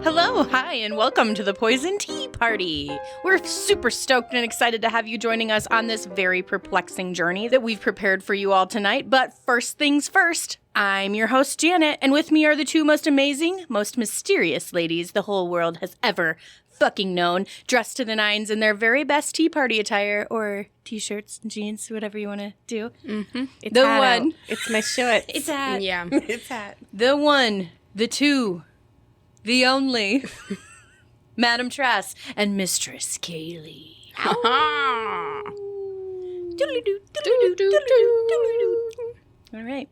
Hello, hi, and welcome to the Poison Tea Party. We're super stoked and excited to have you joining us on this very perplexing journey that we've prepared for you all tonight. But first things first, I'm your host, Janet, and with me are the two most amazing, most mysterious ladies the whole world has ever fucking known, dressed to the nines in their very best tea party attire, or t-shirts and jeans, whatever you want to do. Mm-hmm. The one. It's my shirt. It's hat. Yeah. It's hat. The one, the two, the only, Madam Trass and Mistress Kaylee. All right.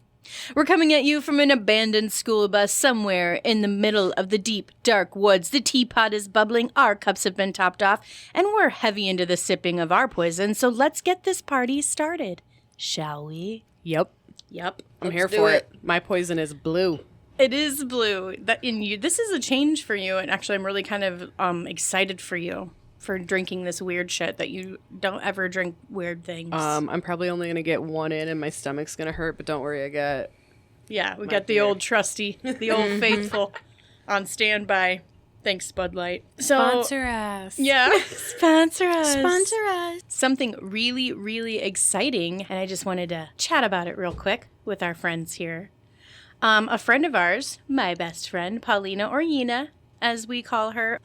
We're coming at you from an abandoned school bus somewhere in the middle of the deep, dark woods. The teapot is bubbling, our cups have been topped off, and we're heavy into the sipping of our poison, so let's get this party started, shall we? Yep. I'm here for it. My poison is blue. It is blue. This is a change for you, and actually I'm really kind of excited for you for drinking this weird shit that you don't ever drink weird things. I'm probably only going to get one in and my stomach's going to hurt, but don't worry, I got... Yeah, we got the old trusty, the old faithful on standby. Thanks, Bud Light. Sponsor us. Yeah. Sponsor us. Sponsor us. Something really, really exciting, and I just wanted to chat about it real quick with our friends here. A friend of ours, my best friend, Paulina or Yina, as we call her,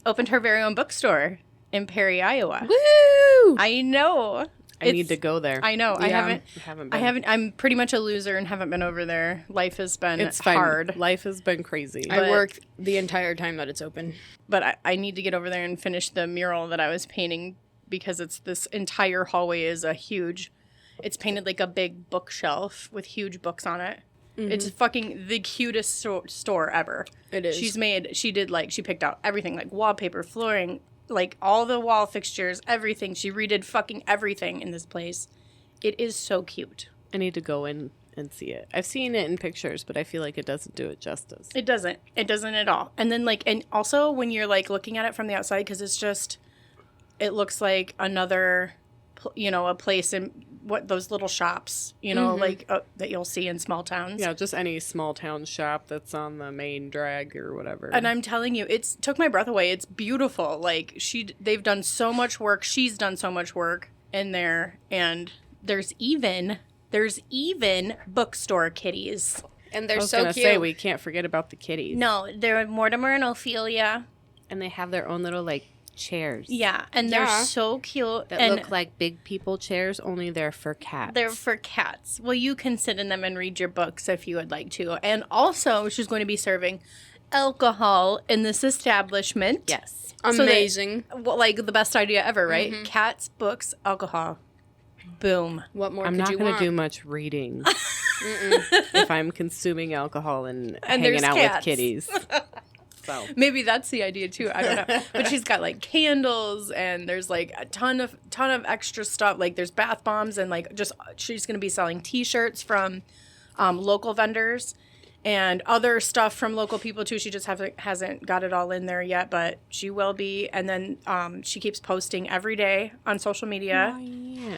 opened her very own bookstore in Perry, Iowa. Woo! I know. I need to go there. I know. Yeah, I haven't. I'm pretty much a loser and haven't been over there. Life has been hard. Life has been crazy. I worked the entire time that it's open. But I need to get over there and finish the mural that I was painting because this entire hallway is it's painted like a big bookshelf with huge books on it. Mm-hmm. It's fucking the cutest store ever. It is. She picked out everything, like wallpaper, flooring, like all the wall fixtures, everything. She redid fucking everything in this place. It is so cute. I need to go in and see it. I've seen it in pictures, but I feel like it doesn't do it justice. It doesn't. It doesn't at all. And then and also when you're like looking at it from the outside, because it looks like another, a place in those little shops, that you'll see in small towns. Yeah, just any small town shop that's on the main drag or whatever. And I'm telling you, it took my breath away. It's beautiful. Like they've done so much work. She's done so much work in there, and there's even bookstore kitties. And they're I so cute. was gonna say we can't forget about the kitties. No, they're Mortimer and Ophelia, and they have their own little chairs. Yeah, and they're so cute. That look like big people chairs, only they're for cats. They're for cats. Well, you can sit in them and read your books if you would like to. And also, she's going to be serving alcohol in this establishment. Yes. Amazing. The best idea ever, right? Mm-hmm. Cats, books, alcohol. Boom. What more I'm could not you going to want? do much reading if I'm consuming alcohol and hanging out cats. with kitties. So. Maybe that's the idea too. I don't know. But she's got candles and there's a ton of extra stuff. There's bath bombs and she's going to be selling T-shirts from local vendors and other stuff from local people too. She just hasn't got it all in there yet, but she will be. And then she keeps posting every day on social media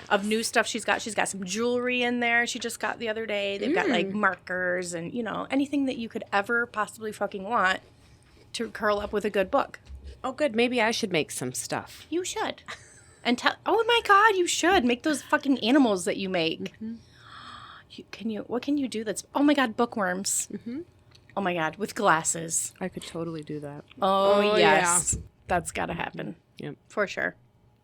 of new stuff she's got. She's got some jewelry in there she just got the other day. They've got markers and anything that you could ever possibly fucking want to curl up with a good book. Oh, good. Maybe I should make some stuff. You should. And oh my God, you should. Make those fucking animals that you make. Mm-hmm. What can you do that's, oh my God, bookworms. Mm-hmm. Oh my God, with glasses. I could totally do that. Oh yes. Yeah. That's gotta happen. Yep. For sure.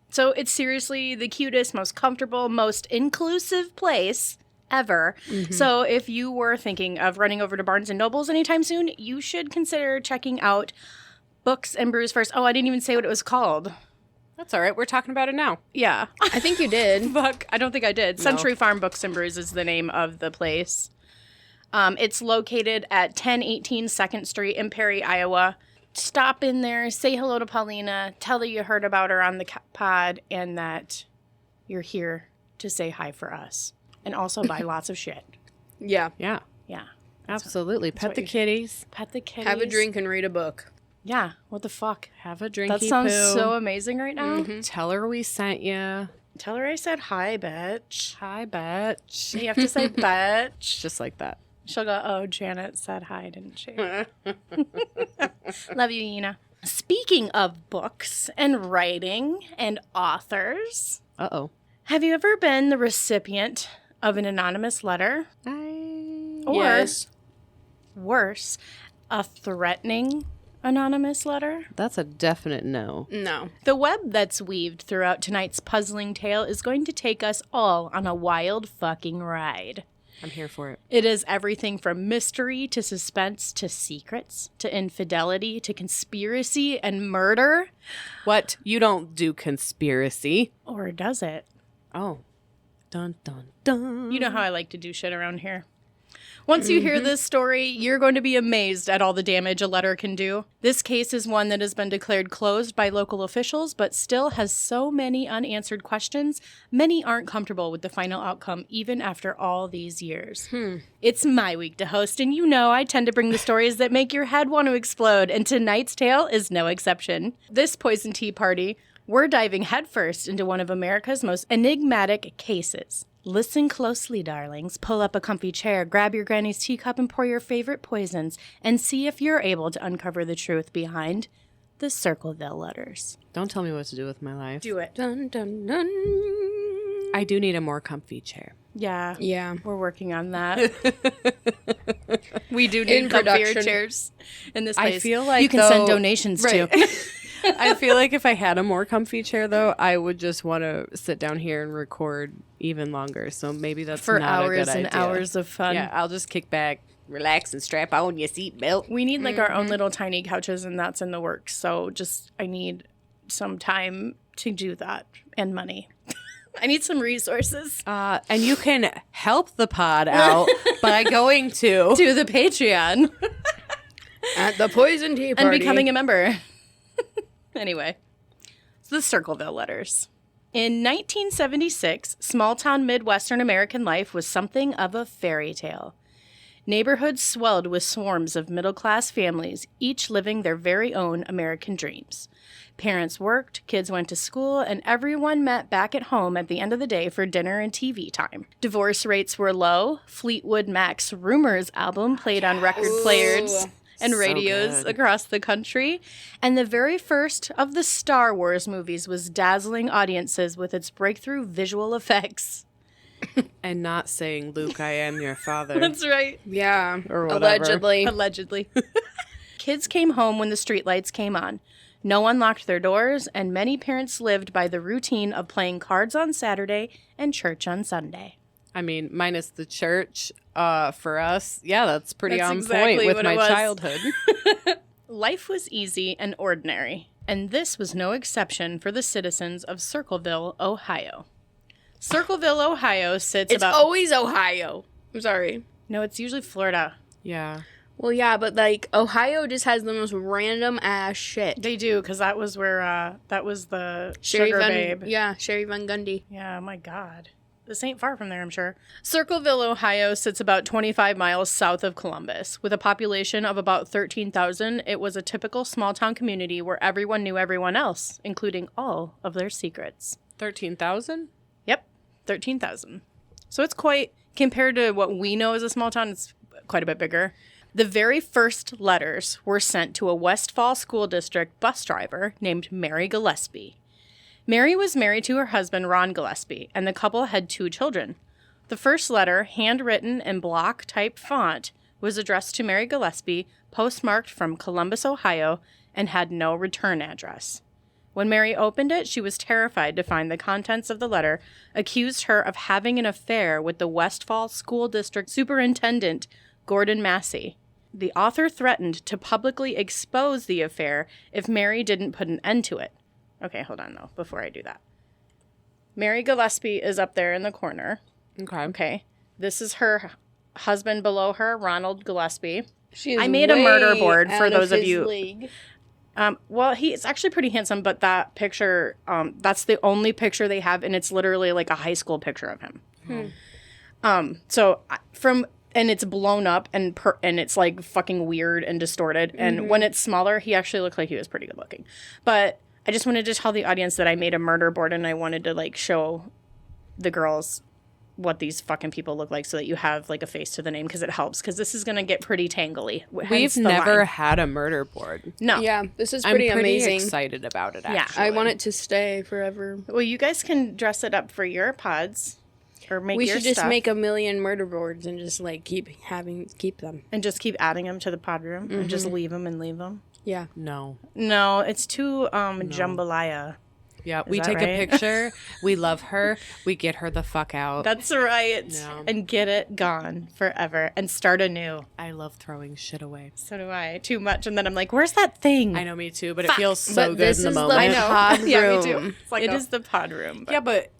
So it's seriously the cutest, most comfortable, most inclusive place ever. Mm-hmm. So if you were thinking of running over to Barnes & Noble's anytime soon, you should consider checking out Books and Brews first. Oh, I didn't even say what it was called. That's all right. We're talking about it now. Yeah. I think you did. Fuck. I don't think I did. No. Century Farm Books and Brews is the name of the place. It's located at 1018 2nd Street in Perry, Iowa. Stop in there, say hello to Paulina, tell her you heard about her on the pod, and that you're here to say hi for us. And also buy lots of shit. Yeah. Yeah. Yeah. Absolutely. Pet the kitties. Pet the kitties. Have a drink and read a book. Yeah. What the fuck? Have a drink. That sounds so amazing right now. Mm-hmm. Tell her we sent you. Tell her I said hi, bitch. Hi, bitch. You have to say bitch. Just like that. She'll go, oh, Janet said hi, didn't she? Love you, Ina. Speaking of books and writing and authors, Uh-oh. have you ever been the recipient of an anonymous letter? Or, Yes. worse, a threatening anonymous letter? That's a definite no. No. The web that's weaved throughout tonight's puzzling tale is going to take us all on a wild fucking ride. I'm here for it. It is everything from mystery to suspense to secrets to infidelity to conspiracy and murder. What? You don't do conspiracy. Or does it? Oh. Dun, dun, dun. You know how I like to do shit around here. Once you hear this story, you're going to be amazed at all the damage a letter can do. This case is one that has been declared closed by local officials, but still has so many unanswered questions, many aren't comfortable with the final outcome even after all these years. It's my week to host, and you know I tend to bring the stories that make your head want to explode, and tonight's tale is no exception. This Poison Tea Party, we're diving headfirst into one of America's most enigmatic cases. Listen closely, darlings. Pull up a comfy chair, grab your granny's teacup, and pour your favorite poisons, and see if you're able to uncover the truth behind the Circleville letters. Don't tell me what to do with my life. Do it. Dun, dun, dun. I do need a more comfy chair. Yeah. Yeah. We're working on that. We do In need comfier production. chairs in this I place. feel like, you can though- send donations Right. too. I feel like if I had a more comfy chair, though, I would just want to sit down here and record even longer. So maybe that's For not a hours good and idea. hours of fun. Yeah, I'll just kick back, relax, and strap on your seatbelt. We need like our own little tiny couches, and that's in the works. So I need some time to do that and money. I need some resources. And you can help the pod out by going to... To the Patreon At the Poison Tea and Party. becoming a member. Anyway, so the Circleville letters. In 1976, small-town Midwestern American life was something of a fairy tale. Neighborhoods swelled with swarms of middle-class families, each living their very own American dreams. Parents worked, kids went to school, and everyone met back at home at the end of the day for dinner and TV time. Divorce rates were low. Fleetwood Mac's Rumors album played on record players and So radios good. across the country. And the very first of the Star Wars movies was dazzling audiences with its breakthrough visual effects. And not saying, Luke, I am your father. That's right. Yeah. Or whatever. Allegedly. Allegedly. Kids came home when the streetlights came on. No one locked their doors, and many parents lived by the routine of playing cards on Saturday and church on Sunday. I mean, minus the church, for us, yeah, that's pretty That's on exactly point with what my it was. childhood. Life was easy and ordinary, and this was no exception for the citizens of Circleville, Ohio. Circleville, Ohio sits It's about... always Ohio. I'm sorry. No, it's usually Florida. Yeah. Well, yeah, but like Ohio just has the most random ass shit. They do, because that was where, that was the Sherry Sugar Van, Babe. Yeah, Sherry Van Gundy. Yeah, my God. This ain't far from there, I'm sure. Circleville, Ohio sits about 25 miles south of Columbus. With a population of about 13,000, it was a typical small-town community where everyone knew everyone else, including all of their secrets. 13,000? Yep, 13,000. So it's quite, compared to what we know as a small town, it's quite a bit bigger. The very first letters were sent to a Westfall School District bus driver named Mary Gillispie. Mary was married to her husband, Ron Gillispie, and the couple had 2 children. The first letter, handwritten in block-type font, was addressed to Mary Gillispie, postmarked from Columbus, Ohio, and had no return address. When Mary opened it, she was terrified to find the contents of the letter accused her of having an affair with the Westfall School District Superintendent, Gordon Massey. The author threatened to publicly expose the affair if Mary didn't put an end to it. Okay, hold on, though, before I do that. Mary Gillispie is up there in the corner. Okay. Okay. This is her husband below her, Ronald Gillispie. She is I made a murder board for out those of his you. league. Well, he's actually pretty handsome, but that picture, that's the only picture they have, and it's literally like a high school picture of him. And it's blown up, and it's like fucking weird and distorted. And when it's smaller, he actually looked like he was pretty good looking. But I just wanted to tell the audience that I made a murder board, and I wanted to like show the girls what these fucking people look like so that you have like a face to the name, because it helps, because this is going to get pretty tangly. We've never had a murder board. No. Yeah, this is I'm pretty pretty amazing. excited about it, Yeah. actually. I want it to stay forever. Well, you guys can dress it up for your pods or make We your should just stuff make a million murder boards and just like keep them. and just keep adding them to the pod room and just leave them. Yeah. No. No, it's too jambalaya. Yeah, we that take right? a picture. We love her. We get her the fuck out. That's right. No. And get it gone forever and start anew. I love throwing shit away. So do I. Too much. And then I'm like, where's that thing? I know, me too, but it feels so But good this in the is the moment. I know. pod Yeah, me too. room. It's like it is the pod room. But Yeah, but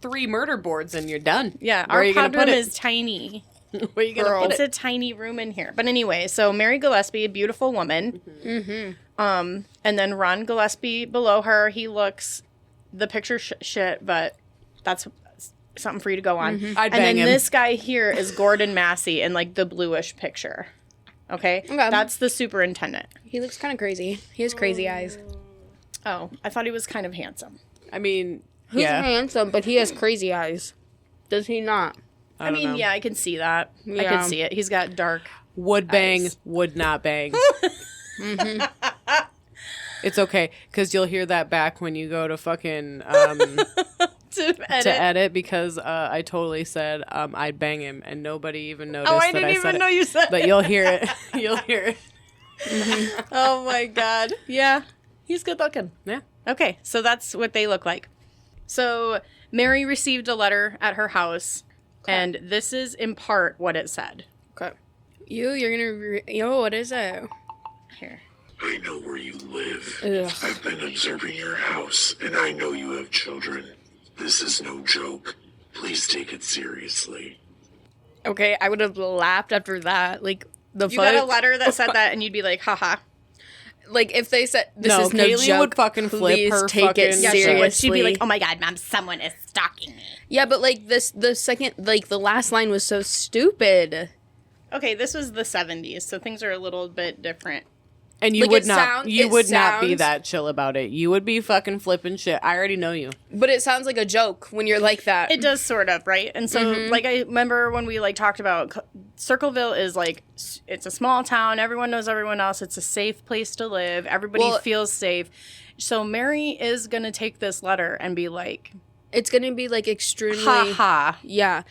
3 murder boards and you're done. yeah, Where our are you going pod to put room it? is tiny. Where are you going to Girl. put It's it? a tiny room in here. But anyway, so Mary Gillispie, a beautiful woman. And then Ron Gillispie below her. He looks the picture shit, but that's something for you to go on. I'd And bang then him. this guy here is Gordon Massey in like the bluish picture. Okay? That's the superintendent. He looks kind of crazy. He has crazy eyes. Oh, I thought he was kind of handsome. I mean, He's yeah. handsome, but he has crazy eyes. Does he not? I mean, know. yeah, I can see that. I Yeah. can see it. He's got dark. Would bang, Eyes. would not bang. It's okay, because you'll hear that back when you go to fucking to edit, because I totally said I'd bang him, and nobody even noticed Oh, I that didn't I said even it. know you said But it. you'll hear it. You'll hear it. Oh my god. Yeah. He's good looking. Yeah. Okay, so that's what they look like. So Mary received a letter at her house, and this is in part what it said. Okay. You're gonna. Yo, what is it? Here. I know where you live. Ugh. I've been observing your house, and I know you have children. This is no joke. Please take it seriously. Okay, I would have laughed after that. Like the You got a letter that said that, and you'd be like, haha. Like if they said this No, is no Kaylee joke, would fucking flip please her take fucking it Yeah, She seriously. would. She'd be like, oh my god, mom, someone is stalking me. Yeah, but like the second, like the last line was so stupid. Okay, this was the 70s, so things are a little bit different. And you Like, would it not. sound- You it would not be sounds- that chill about it. You would be fucking flipping shit. I already know you. But it sounds like a joke when you're like that. It does sort of, right? And so, like, I remember when we, like, talked about Circleville is, like, it's a small town. Everyone knows everyone else. It's a safe place to live. Everybody Well- feels safe. So Mary is going to take this letter and be like, It's gonna be like extremely. ha ha. Yeah,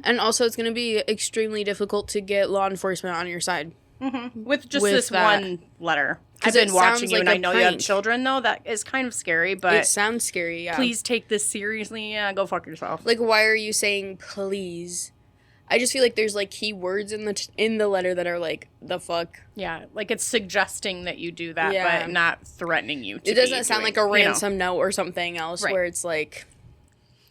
and also it's gonna be extremely difficult to get law enforcement on your side. With just With this that. one letter. 'Cause I've been it watching sounds you, and like I a know you have prank. children, though. That is kind of scary, It but sounds scary. Yeah. please take this seriously. Yeah, go fuck yourself. Like, why are you saying please? I just feel like there's like key words in the letter that are like the fuck. Yeah, like it's suggesting that you do that, Yeah. but not threatening you to It doesn't be sound doing, like a you know. ransom note or something else Right. where it's like.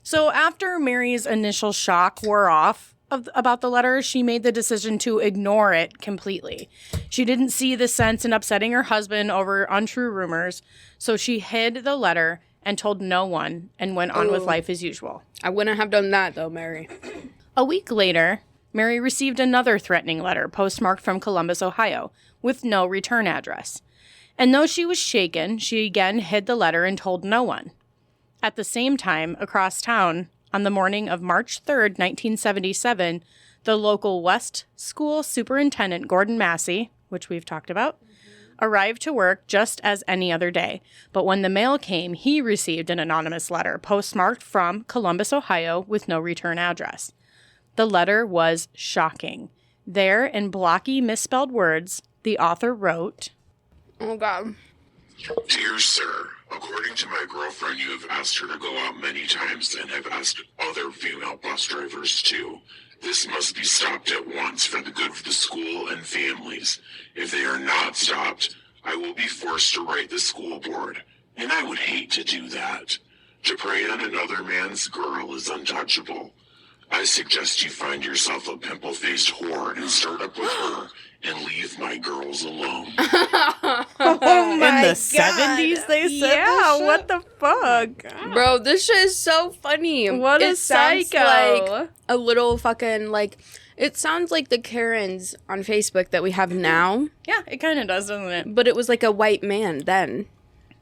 So after Mary's initial shock wore off about the letter, she made the decision to ignore it completely. She didn't see the sense in upsetting her husband over untrue rumors, so she hid the letter and told no one and went on with Ooh. life as usual. I wouldn't have done that though, Mary. A week later, Mary received another threatening letter postmarked from Columbus, Ohio, with no return address. And though she was shaken, she again hid the letter and told no one. At the same time, across town, on the morning of March 3rd, 1977, the local West School Superintendent, Gordon Massey, which we've talked about, arrived to work just as any other day. But when the mail came, he received an anonymous letter postmarked from Columbus, Ohio, with no return address. The letter was shocking. There, in blocky, misspelled words, the author wrote, Oh God. Dear sir, according to my girlfriend, you have asked her to go out many times and have asked other female bus drivers too. This must be stopped at once for the good of the school and families. If they are not stopped, I will be forced to write the school board, and I would hate to do that. To prey on another man's girl is untouchable. I suggest you find yourself a pimple-faced whore and start up with her and leave my girls alone. oh In the 70s, they said Yeah, this shit? what the fuck? Bro, this shit is so funny. What a It sounds psycho. like a little fucking like. It sounds like the Karens on Facebook that we have now, Yeah, it kind of does, doesn't it? but it was like a white man then.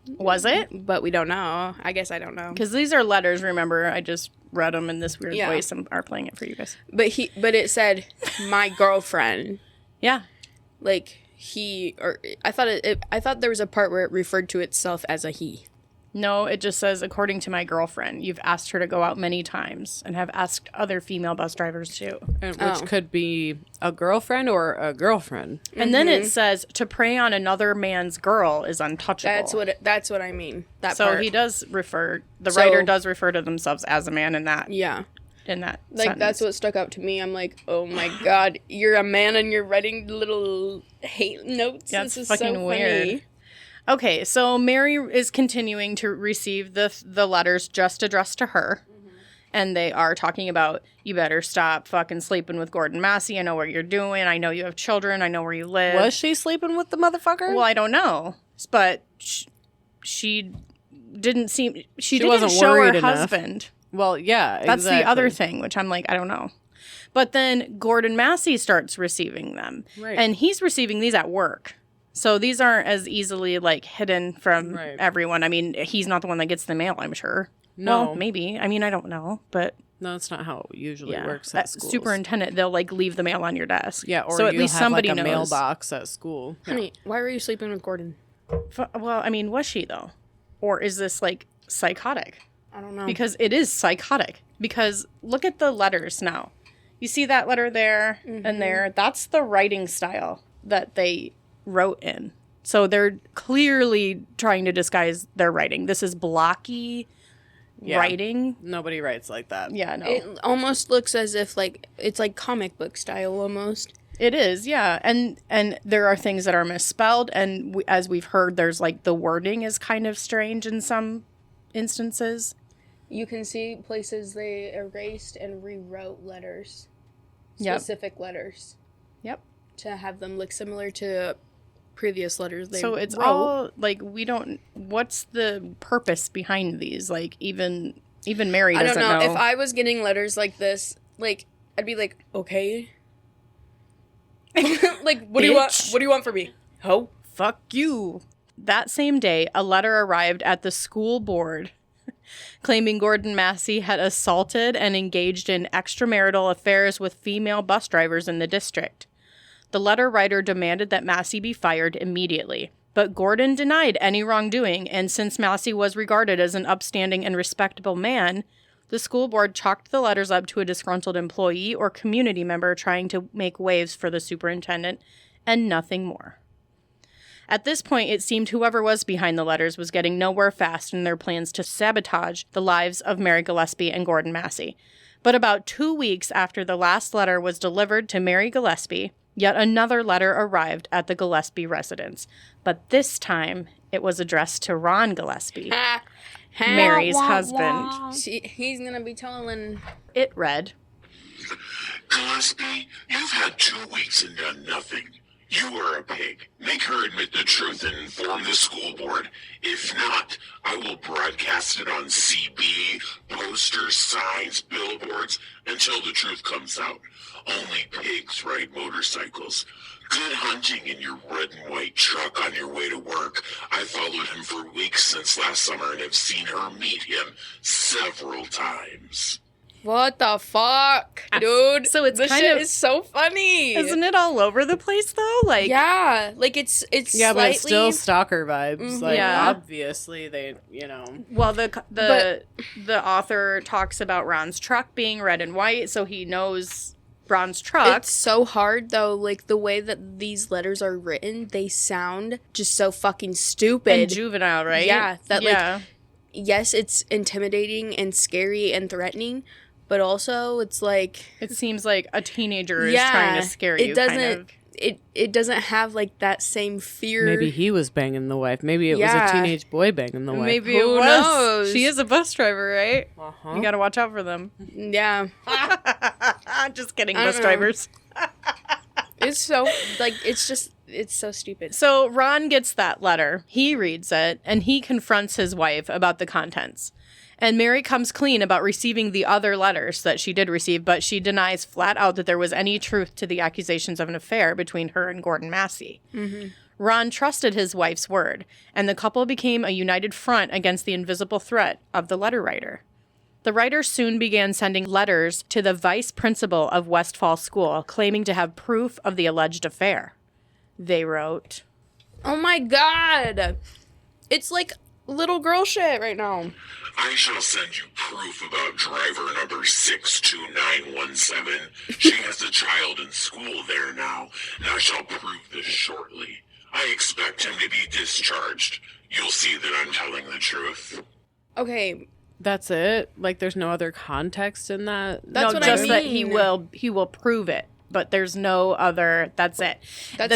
Was it? But we don't know. I guess I don't know. Because these are letters, remember? I just read them in this weird Yeah. voice and are playing it for you guys. But it said, my girlfriend. Yeah. Like, I thought there was a part where it referred to itself as a he. No, it just says, according to my girlfriend, you've asked her to go out many times and have asked other female bus drivers too. And which could be a girlfriend or a girlfriend. And then it says, to prey on another man's girl is untouchable. That's what I mean. That so part. he does writer does refer to themselves as a man in that. Yeah. In that Like, sentence. that's what stuck out to me. I'm like, oh my God, you're a man and you're writing little hate notes? That's this is fucking so weird. funny. Okay, so Mary is continuing to receive the letters just addressed to her. And they are talking about, you better stop fucking sleeping with Gordon Massey. I know what you're doing. I know you have children. I know where you live. Was she sleeping with the motherfucker? Well, I don't know. But she didn't seem... She didn't wasn't show her worried enough. husband. Well, yeah, That's the other exactly. thing, which I'm like, I don't know. But then Gordon Massey starts receiving them. Right. And he's receiving these at work. So these aren't as easily, like, hidden from everyone. I mean, he's not the one that gets the mail, I'm sure. No. Well, maybe. I mean, I don't know. But No, that's not how it usually yeah, works at schools. superintendent, they'll, like, leave the mail on your desk. Yeah, or so at you least have, somebody like, a knows. mailbox at school. Honey, why were you sleeping with Gordon? Well, I mean, was she, though? Or is this, like, psychotic? I don't know. Because it is psychotic. Because look at the letters now. You see that letter there and there? That's the writing style that they wrote in. So they're clearly trying to disguise their writing. This is blocky writing. Nobody writes like that. Yeah, no. It almost looks as if, like, it's like comic book style almost. It is, yeah. And there are things that are misspelled. And as we've heard, there's, like, the wording is kind of strange in some instances. You can see places they erased and rewrote letters. Yep. Specific letters. Yep. To have them look similar to previous letters they So it's wrote. all, like, we don't... What's the purpose behind these? Like, even Mary I doesn't don't know. know. If I was getting letters like this, like, I'd be like, okay. Like, what do you want? Bitch. What do you want from me? Ho? Fuck you. That same day, a letter arrived at the school board claiming Gordon Massey had assaulted and engaged in extramarital affairs with female bus drivers in the district. The letter writer demanded that Massey be fired immediately, but Gordon denied any wrongdoing, and since Massey was regarded as an upstanding and respectable man, the school board chalked the letters up to a disgruntled employee or community member trying to make waves for the superintendent, and nothing more. At this point, it seemed whoever was behind the letters was getting nowhere fast in their plans to sabotage the lives of Mary Gillispie and Gordon Massey. But about 2 weeks after the last letter was delivered to Mary Gillispie, yet another letter arrived at the Gillispie residence. But this time, it was addressed to Ron Gillispie, Mary's husband. He's gonna be telling. It read, Gillispie, you've had 2 weeks and done nothing. You are a pig. Make her admit the truth and inform the school board. If not, I will broadcast it on CB, posters, signs, billboards, until the truth comes out. Only pigs ride motorcycles. Good hunting in your red and white truck on your way to work. I followed him for weeks since last summer and have seen her meet him several times. What the fuck, dude? So it's this kind shit of- is so funny. Isn't it all over the place, though? Like, Yeah, like it's Yeah, slightly. but it's still stalker vibes. Like, Yeah. obviously, they, well, the author talks about Ron's truck being red and white, so he knows Ron's truck. It's so hard though, like the way that these letters are written, they sound just so fucking stupid. and juvenile, right? Yeah, that, like, yeah. Yes, it's intimidating and scary and threatening, but also it's like It seems like a teenager is trying to scare you. It doesn't. Kind of. It doesn't have like that same fear. maybe he was banging the wife. Maybe it was Yeah. a teenage boy banging the wife. Maybe Who it was. knows? She is a bus driver, right? Uh-huh. You gotta watch out for them. Yeah, Just kidding, I bus don't know. drivers. it's so like it's so stupid. So Ron gets that letter. He reads it, and he confronts his wife about the contents. And Mary comes clean about receiving the other letters that she did receive, but she denies flat out that there was any truth to the accusations of an affair between her and Gordon Massey. Ron trusted his wife's word, and the couple became a united front against the invisible threat of the letter writer. The writer soon began sending letters to the vice principal of Westfall School, claiming to have proof of the alleged affair. They wrote, Oh my god! It's like little girl shit right now. I shall send you proof about driver number 62917. She has a child in school there now, and I shall prove this shortly. I expect him to be discharged. You'll see that I'm telling the truth. Okay, That's it? Like, there's no other context in that? That's no, what I just that mean. he will prove it, but there's no other. That's it. That's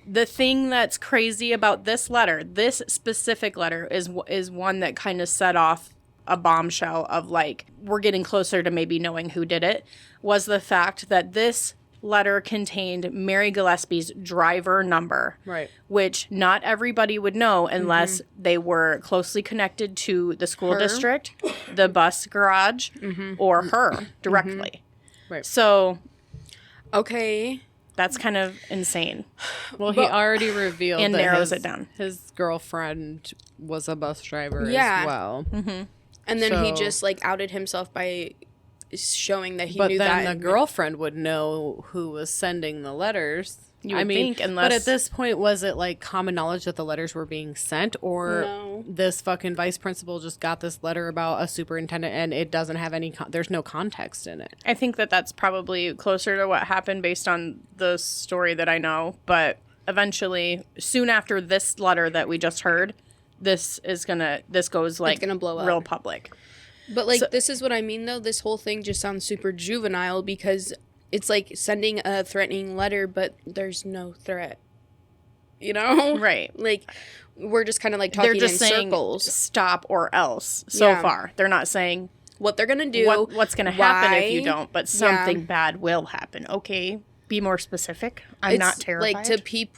The thing that's crazy about this letter, this specific letter, is one that kind of set off a bombshell of like we're getting closer to maybe knowing who did it. Was the fact that this letter contained Mary Gillespie's driver number, Right. which not everybody would know unless they were closely connected to the school district, the bus garage, or her directly. Right. So okay. that's kind of insane. Well, he already revealed and that narrows it down. His girlfriend was a bus driver Yeah. as well. And then he So- just like outed himself by showing that he But knew then that. the girlfriend would know who was sending the letters. You would think, but unless- at this point, was it like common knowledge that the letters were being sent, or No. this fucking vice principal just got this letter about a superintendent and it doesn't have any? There's no context in it. I think that that's probably closer to what happened based on the story that I know. But eventually, soon after this letter that we just heard, this goes like gonna blow up. real public. But like this is what I mean though. This whole thing just sounds super juvenile because it's like sending a threatening letter, but there's no threat. You know? Right. Like we're just kind of like talking They're just in saying circles. stop or else so Yeah. far. They're not saying What they're gonna do? what's going to happen if you why. don't, but something bad will happen. Okay, be more specific. I'm not terrified. Like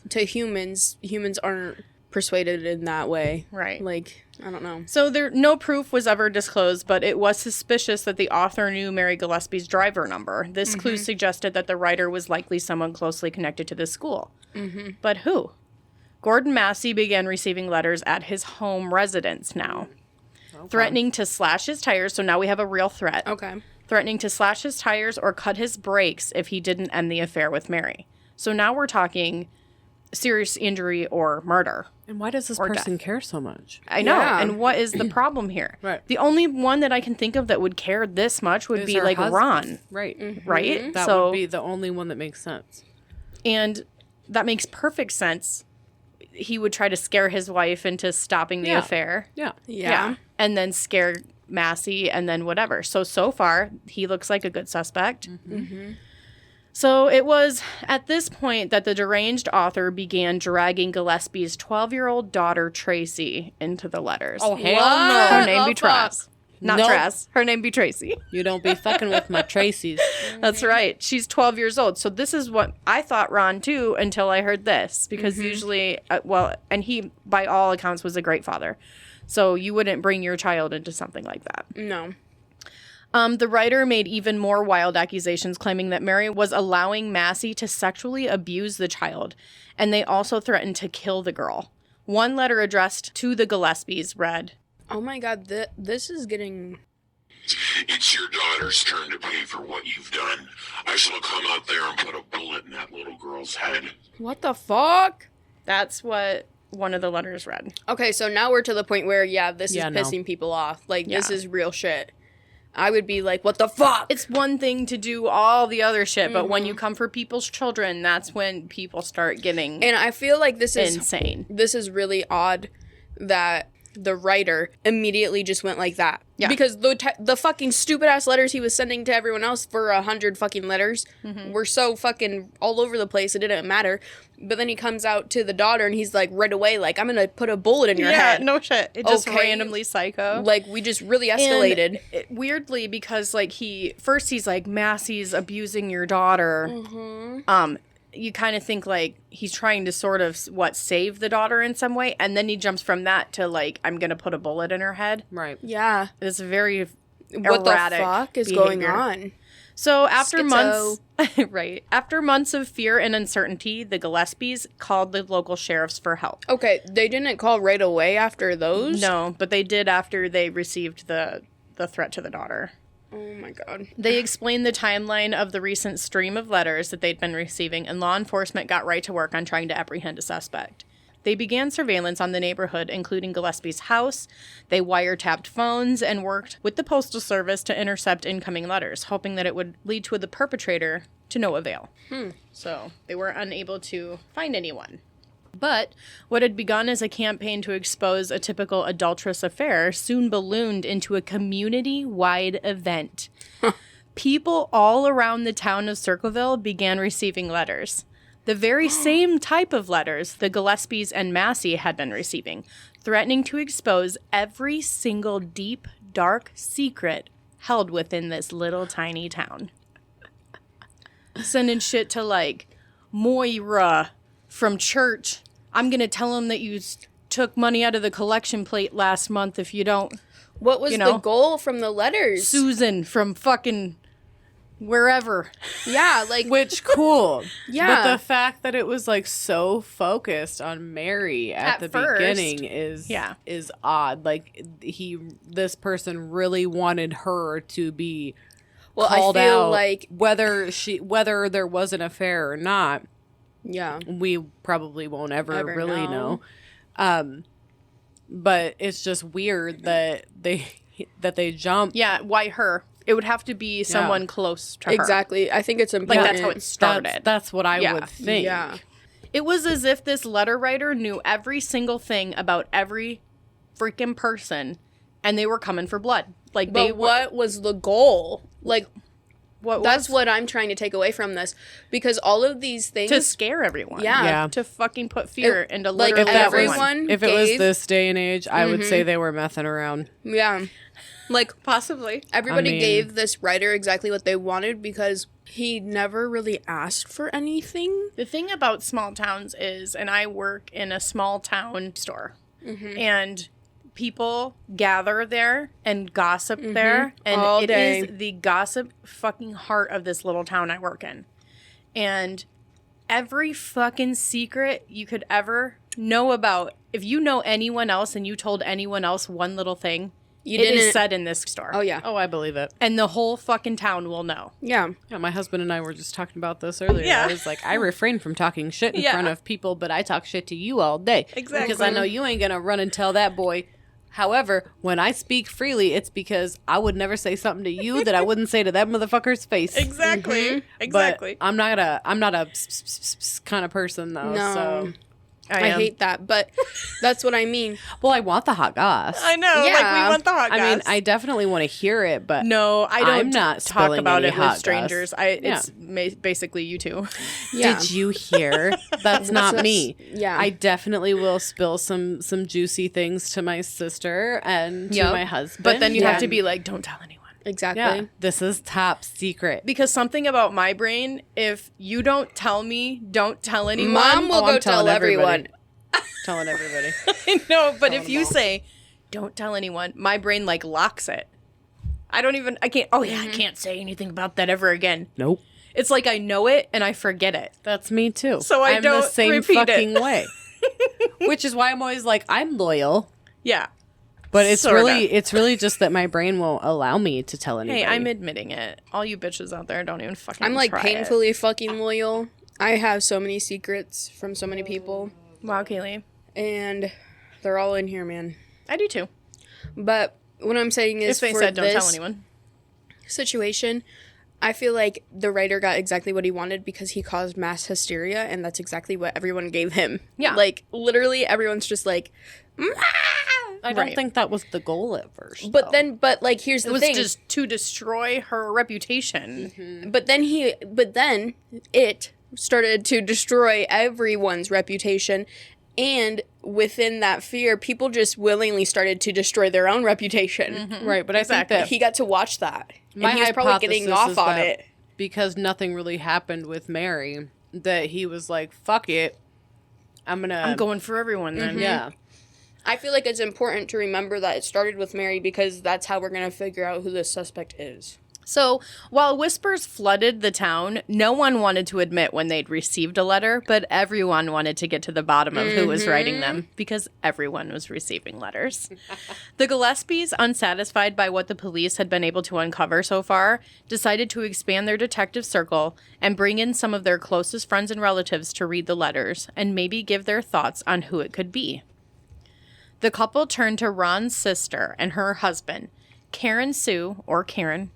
to humans aren't persuaded in that way. Right. Like I don't know. So no proof was ever disclosed, but it was suspicious that the author knew Mary Gillespie's driver number. This clue suggested that the writer was likely someone closely connected to the school. But who? Gordon Massey began receiving letters at his home residence now, threatening to slash his tires. So now we have a real threat. Okay. Threatening to slash his tires or cut his brakes if he didn't end the affair with Mary. So now we're talking serious injury or murder. And why does this person care so much? I know. Yeah. And what is the problem here? Right. The only one that I can think of that would care this much would Is be her like husband. Ron, Right. right? That So, would be the only one that makes sense. and that makes perfect sense. He would try to scare his wife into stopping the Yeah. affair. Yeah. Yeah. And then scare Massey and then whatever. So far, he looks like a good suspect. So it was at this point that the deranged author began dragging Gillespie's 12-year-old daughter, Tracy, into the letters. Oh, hell What? Her name the be fuck? Trace. Not Nope. Trace. Her name be Tracy. You don't be fucking with my Tracy's. That's right. She's 12 years old. So this is what I thought Ron too until I heard this. Because usually, and he, by all accounts, was a great father. So you wouldn't bring your child into something like that. No. The writer made even more wild accusations claiming that Mary was allowing Massey to sexually abuse the child. And they also threatened to kill the girl. One letter addressed to the Gillespies read, Oh my god, this is getting... It's your daughter's turn to pay for what you've done. I shall come out there and put a bullet in that little girl's head. What the fuck? that's what one of the letters read. Okay, so now we're to the point where, this is Yeah, no. pissing people off. Like, this Yeah. is real shit. I would be like, what the fuck? It's one thing to do all the other shit, but when you come for people's children, that's when people start getting And I feel like this is insane. This is really odd that the writer immediately just went like that. Yeah. Because the fucking stupid ass letters he was sending to everyone else for 100 fucking letters were so fucking all over the place. It didn't matter. But then he comes out to the daughter and he's like right away, like, I'm gonna put a bullet in your head. no shit. It just Okay. randomly psycho. Like, we just really escalated. Weirdly, because like he's like, Massey's abusing your daughter. You kind of think like he's trying to sort of save the daughter in some way, and then he jumps from that to like, I'm gonna put a bullet in her head. Right. Yeah. It's very What the erratic fuck is behavior. going on? So after Schizo. after months of fear and uncertainty, the Gillespies called the local sheriffs for help. Okay, they didn't call right away after those? No, but they did after they received the threat to the daughter. Oh my god. They explained the timeline of the recent stream of letters that they'd been receiving, and law enforcement got right to work on trying to apprehend a suspect. They began surveillance on the neighborhood, including Gillespie's house. They wiretapped phones and worked with the Postal Service to intercept incoming letters, hoping that it would lead to the perpetrator to no avail. So they were unable to find anyone. But what had begun as a campaign to expose a typical adulterous affair soon ballooned into a community-wide event. People all around the town of Circleville began receiving letters. The very same type of letters the Gillespies and Massey had been receiving, threatening to expose every single deep, dark secret held within this little tiny town. Sending shit to, like, Moira from church. I'm going to tell him that you took money out of the collection plate last month if you don't. What was the goal from the letters? Susan from fucking wherever. Yeah, like... Which, cool. Yeah. But the fact that it was, like, so focused on Mary at the first, beginning is odd. Like, this person really wanted her to be called I feel out, like... whether there was an affair or not. Yeah. We probably won't ever really know. But it's just weird that they jump. Yeah, why her? It would have to be someone close to her. Exactly. I think it's important. Like, that's how it started. That's what I would think. Yeah. It was as if this letter writer knew every single thing about every freaking person, and they were coming for blood. Like, But what was the goal? Like, that's was? what I'm trying to take away from this. Because all of these things... To scare everyone. Yeah. To fucking put fear into like, literally everyone If it was this day and age, I would say they were messing around. Yeah. Like, Possibly. everybody gave this writer exactly what they wanted because he never really asked for anything. The thing about small towns is, and I work in a small town store, and people gather there and gossip there, and All it day. is the gossip fucking heart of this little town I work in. And every fucking secret you could ever know about, if you know anyone else and you told anyone else one little thing, it is said in this store. Oh, yeah. Oh, I believe it. And the whole fucking town will know. Yeah. Yeah, my husband and I were just talking about this earlier. Yeah. I was like, I refrain from talking shit in Yeah. front of people, but I talk shit to you all day. Exactly. Because I know you ain't going to run and tell that boy. However, when I speak freely, it's because I would never say something to you that I wouldn't say to that motherfucker's face. Exactly. Exactly. But I'm not a kind of person, though. No. So. I hate that, but that's what I mean. Well, I want the hot goss. I know. Like, Yeah. we want the hot I mean, goss. I definitely want to hear it, but No, I don't I'm not talk spilling about any it hot with strangers. goss. It's basically you two. Yeah. Did you hear? That's not me. Yeah. I definitely will spill some juicy things to my sister and to my husband. But then you Yeah. have to be like, don't tell anyone. Exactly. yeah, this is top secret. Because something about my brain, if you don't tell me, don't tell anyone. Mom will Oh, I'm go tell telling everybody. everyone. Telling everybody. No, but if you say, don't tell anyone, my brain like locks it. I can't, I can't say anything about that ever again. Nope. It's like I know it and I forget it. That's me too. So I'm the don't same repeat it. fucking way. Which is why I'm always like, I'm loyal. Yeah. But it's Sorta. really just that my brain won't allow me to tell anybody. Hey, I'm admitting it. All you bitches out there don't even fucking I'm like try painfully fucking loyal. I have so many secrets from so many people, it. Wow, Kaylee. and they're all in here, man. I do too. But what I'm saying is, If they for said don't this tell anyone. situation, I feel like the writer got exactly what he wanted because he caused mass hysteria, and that's exactly what everyone gave him. Yeah. Like, literally, everyone's just like, I don't Right. think that was the goal at first. but though. but like, here's It the was thing. just to destroy her reputation. But then it started to destroy everyone's reputation. And within that fear, people just willingly started to destroy their own reputation. right, but I think that He got to watch that. my and he was probably getting hypothesis off is on that it. because nothing really happened with Mary, that he was like, fuck it. I'm I'm going for everyone then. Yeah. I feel like it's important to remember that it started with Mary because that's how we're going to figure out who the suspect is. So, while whispers flooded the town, no one wanted to admit when they'd received a letter, but everyone wanted to get to the bottom of who was writing them, because everyone was receiving letters. The Gillespies, unsatisfied by what the police had been able to uncover so far, decided to expand their detective circle and bring in some of their closest friends and relatives to read the letters and maybe give their thoughts on who it could be. The couple turned to Ron's sister and her husband, Karen Sue, or Karen,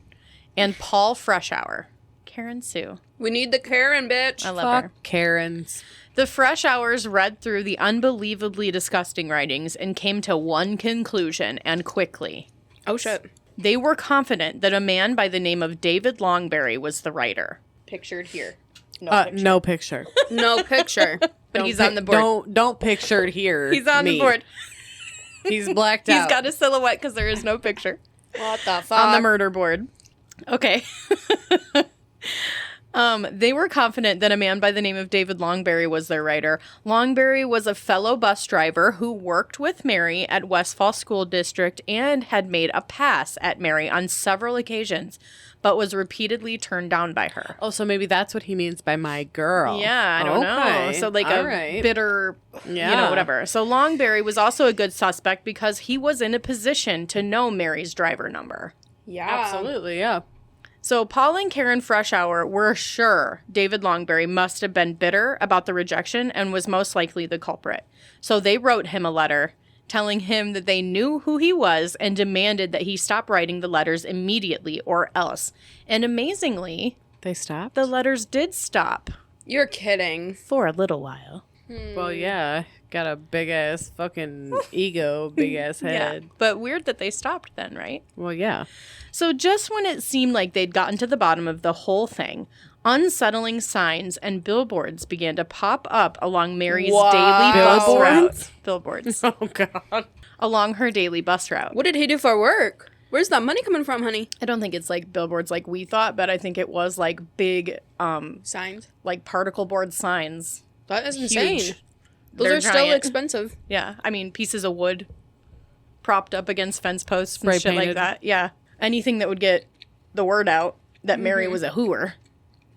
and Paul Freshour. Karen Sue. We need the Karen, bitch. I love her. Karens. The Freshours read through the unbelievably disgusting writings and came to one conclusion, and quickly. Oh, shit. They were confident that a man by the name of David Longberry was the writer. Pictured here. No picture. No picture. But he's on the board. Don't picture it here. He's on the board. He's blacked out. He's got a silhouette because there is no picture. What the fuck? On the murder board. Okay. They were confident that a man by the name of David Longberry was their writer. Longberry was a fellow bus driver who worked with Mary at Westfall School District and had made a pass at Mary on several occasions, but was repeatedly turned down by her. Oh, so maybe that's what he means by my girl. Yeah, I don't know. So like bitter, whatever. So Longberry was also a good suspect because he was in a position to know Mary's driver number. Yeah. Absolutely, yeah. So Paul and Karen Freshour were sure David Longberry must have been bitter about the rejection and was most likely the culprit. So they wrote him a letter telling him that they knew who he was and demanded that he stop writing the letters immediately or else. And amazingly, they stopped? The letters did stop. You're kidding. For a little while. Well, yeah. Got a big-ass fucking ego, big-ass head. Yeah, but weird that they stopped then, right? Well, yeah. So just when it seemed like they'd gotten to the bottom of the whole thing, unsettling signs and billboards began to pop up along Mary's daily bus route. Billboards. Oh, God. Along her daily bus route. What did he do for work? Where's that money coming from, honey? I don't think it's like billboards like we thought, but I think it was like big signs, like particle board signs. That is insane. Huge. Those They're are still giant. expensive. Yeah. I mean, pieces of wood propped up against fence posts and Spray shit painted. like that. Yeah. Anything that would get the word out that Mary was a hooer.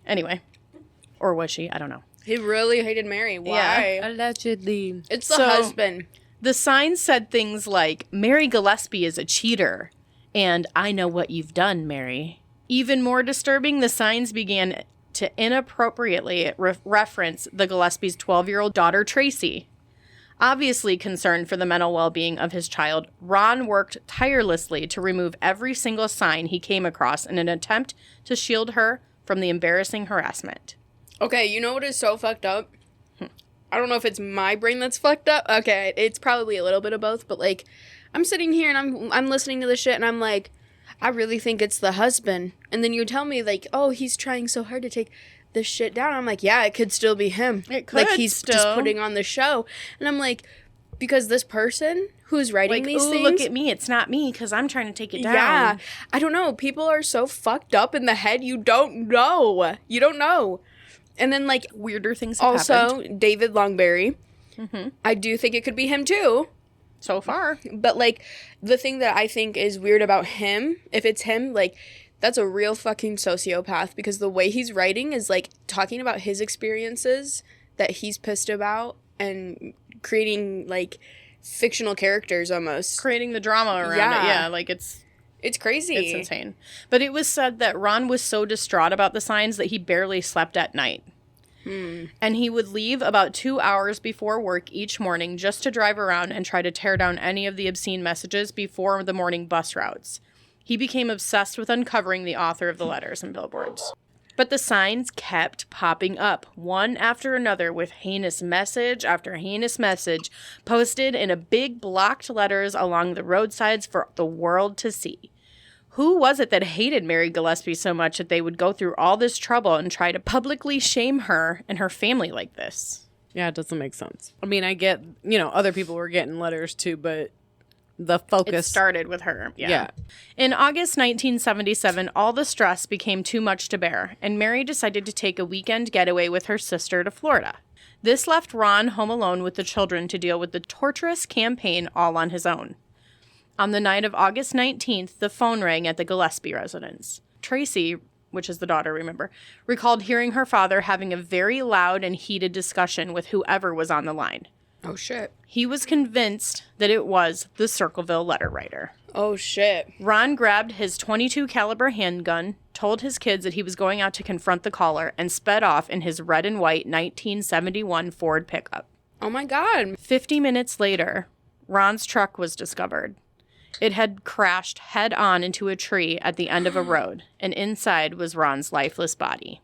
Anyway. Or was she? I don't know. He really hated Mary. Why? Yeah. Allegedly. It's the husband. The signs said things like, Mary Gillispie is a cheater, and I know what you've done, Mary. Even more disturbing, the signs began to inappropriately reference the Gillespies' 12-year-old daughter, Tracy. Obviously concerned for the mental well-being of his child, Ron worked tirelessly to remove every single sign he came across in an attempt to shield her from the embarrassing harassment. Okay, you know what is so fucked up? I don't know if it's my brain that's fucked up. Okay, it's probably a little bit of both, but like, I'm sitting here and I'm listening to this shit and I'm like, I really think it's the husband. And then you tell me like, oh, he's trying so hard to take this shit down. I'm like, yeah, it could still be him. It could like he's still. just putting on the show. And I'm like, because this person who's writing Like, these ooh, things, look at me, it's not me because I'm trying to take it down. yeah, I don't know. People are so fucked up in the head. You don't know. You don't know. And then like Weirder things have also happened. David Longberry. I do think it could be him too. So far. But, like, the thing that I think is weird about him, if it's him, like, that's a real fucking sociopath because the way he's writing is, like, talking about his experiences that he's pissed about and creating, like, fictional characters almost. Creating the drama around it. Yeah, like it's crazy. It's insane. But it was said that Ron was so distraught about the signs that he barely slept at night. And he would leave about 2 hours before work each morning just to drive around and try to tear down any of the obscene messages before the morning bus routes. He became obsessed with uncovering the author of the letters and billboards. But the signs kept popping up, one after another, with heinous message after heinous message, posted in a big blocked letters along the roadsides for the world to see. Who was it that hated Mary Gillispie so much that they would go through all this trouble and try to publicly shame her and her family like this? Yeah, it doesn't make sense. I mean, I get, other people were getting letters too, but the focus It started with her. Yeah. In August 1977, all the stress became too much to bear, and Mary decided to take a weekend getaway with her sister to Florida. This left Ron home alone with the children to deal with the torturous campaign all on his own. On the night of August 19th, the phone rang at the Gillispie residence. Tracy, which is the daughter, remember, recalled hearing her father having a very loud and heated discussion with whoever was on the line. Oh, shit. He was convinced that it was the Circleville letter writer. Oh, shit. Ron grabbed his .22 caliber handgun, told his kids that he was going out to confront the caller, and sped off in his red and white 1971 Ford pickup. Oh, my God. 50 minutes later, Ron's truck was discovered. It had crashed head-on into a tree at the end of a road, and inside was Ron's lifeless body.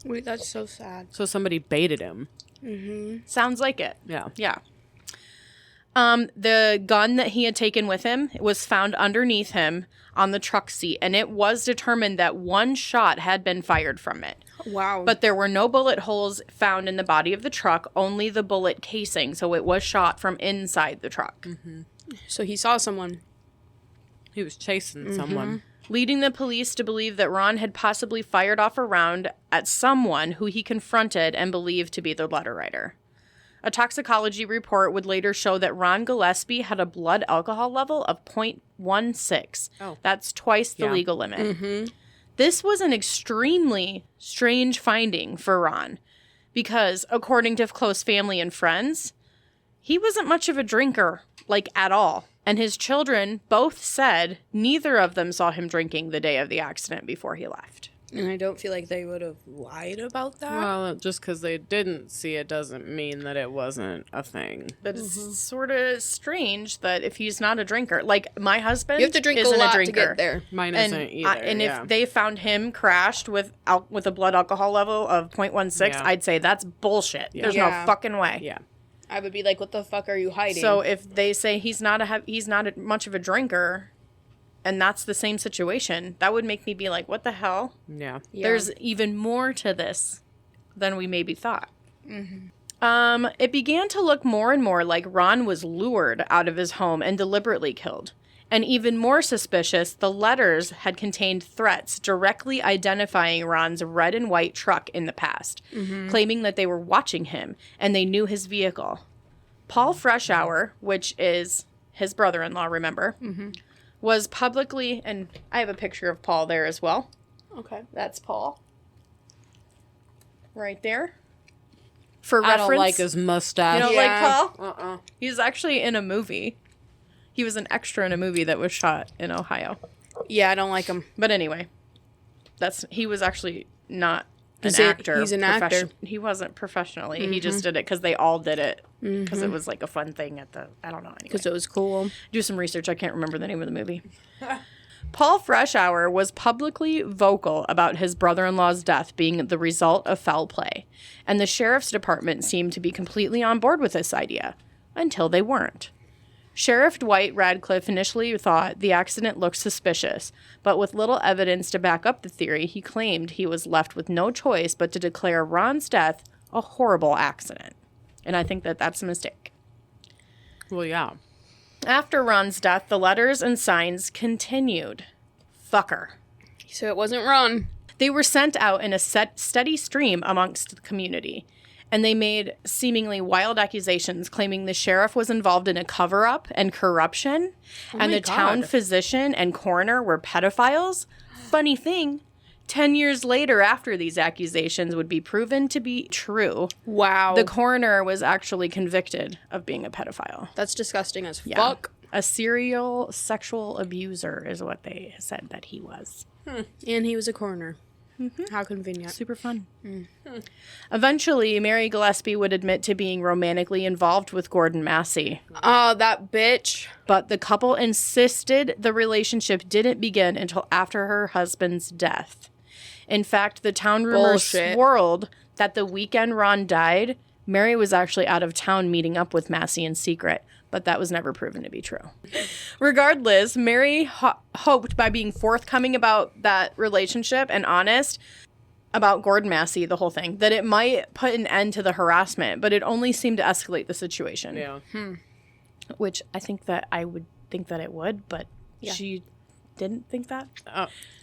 Wait, that's so sad. So somebody baited him. Sounds like it. Yeah. Yeah. The gun that he had taken with him was found underneath him on the truck seat, and it was determined that one shot had been fired from it. Wow. But there were no bullet holes found in the body of the truck, only the bullet casing, so it was shot from inside the truck. So he saw someone. He was chasing someone. Leading the police to believe that Ron had possibly fired off a round at someone who he confronted and believed to be the letter writer. A toxicology report would later show that Ron Gillispie had a blood alcohol level of 0.16. Oh. That's twice the legal limit. This was an extremely strange finding for Ron because, according to close family and friends, he wasn't much of a drinker, like at all. And his children both said neither of them saw him drinking the day of the accident before he left. And I don't feel like they would have lied about that. Well, just because they didn't see it doesn't mean that it wasn't a thing. But it's sort of strange that if he's not a drinker, like my husband You have to drink isn't a lot drinker. to get there. Mine And, isn't either. and yeah. if they found him crashed with a blood alcohol level of 0.16, Yeah. I'd say that's bullshit. There's no Yeah. fucking way. Yeah. I would be like, what the fuck are you hiding? So if they say he's not much of a drinker, and that's the same situation, that would make me be like, what the hell? Yeah. Yeah. There's even more to this than we maybe thought. It began to look more and more like Ron was lured out of his home and deliberately killed. And even more suspicious, the letters had contained threats directly identifying Ron's red and white truck in the past, claiming that they were watching him and they knew his vehicle. Paul Freshour, which is his brother-in-law, remember, was publicly, and I have a picture of Paul there as well. Okay. That's Paul. Right there. For I reference. don't like his mustache. You don't Yeah. like Paul? He's actually in a movie. He was an extra in a movie that was shot in Ohio. Yeah, I don't like him. But anyway, he was actually not an He's a- actor. he's an actor. He wasn't professionally. He just did it because they all did it. Because it was like a fun thing at the, I don't know. Anyway. Because it was cool. Do some research. I can't remember the name of the movie. Paul Freshour was publicly vocal about his brother-in-law's death being the result of foul play. And the sheriff's department seemed to be completely on board with this idea. Until they weren't. Sheriff Dwight Radcliffe initially thought the accident looked suspicious, but with little evidence to back up the theory, he claimed he was left with no choice but to declare Ron's death a horrible accident. And I think that that's a mistake. Well, yeah. After Ron's death, the letters and signs continued. Fucker. So it wasn't Ron. They were sent out in a steady stream amongst the community. And they made seemingly wild accusations claiming the sheriff was involved in a cover-up and corruption, and my the town God. physician and coroner were pedophiles. Funny thing, 10 years later after these accusations would be proven to be true, Wow. the coroner was actually convicted of being a pedophile. That's disgusting as Yeah. fuck. A serial sexual abuser is what they said that he was. And he was a coroner. How convenient. Super fun. Eventually, Mary Gillispie would admit to being romantically involved with Gordon Massey, Oh, that bitch. but the couple insisted the relationship didn't begin until after her husband's death. In fact, the town rumor Bullshit. swirled that the weekend Ron died, Mary was actually out of town meeting up with Massey in secret, but that was never proven to be true. Regardless, Mary hoped by being forthcoming about that relationship and honest about Gordon Massey, the whole thing, that it might put an end to the harassment, but it only seemed to escalate the situation. Yeah. Which I think that I would think that it would, but she didn't think that.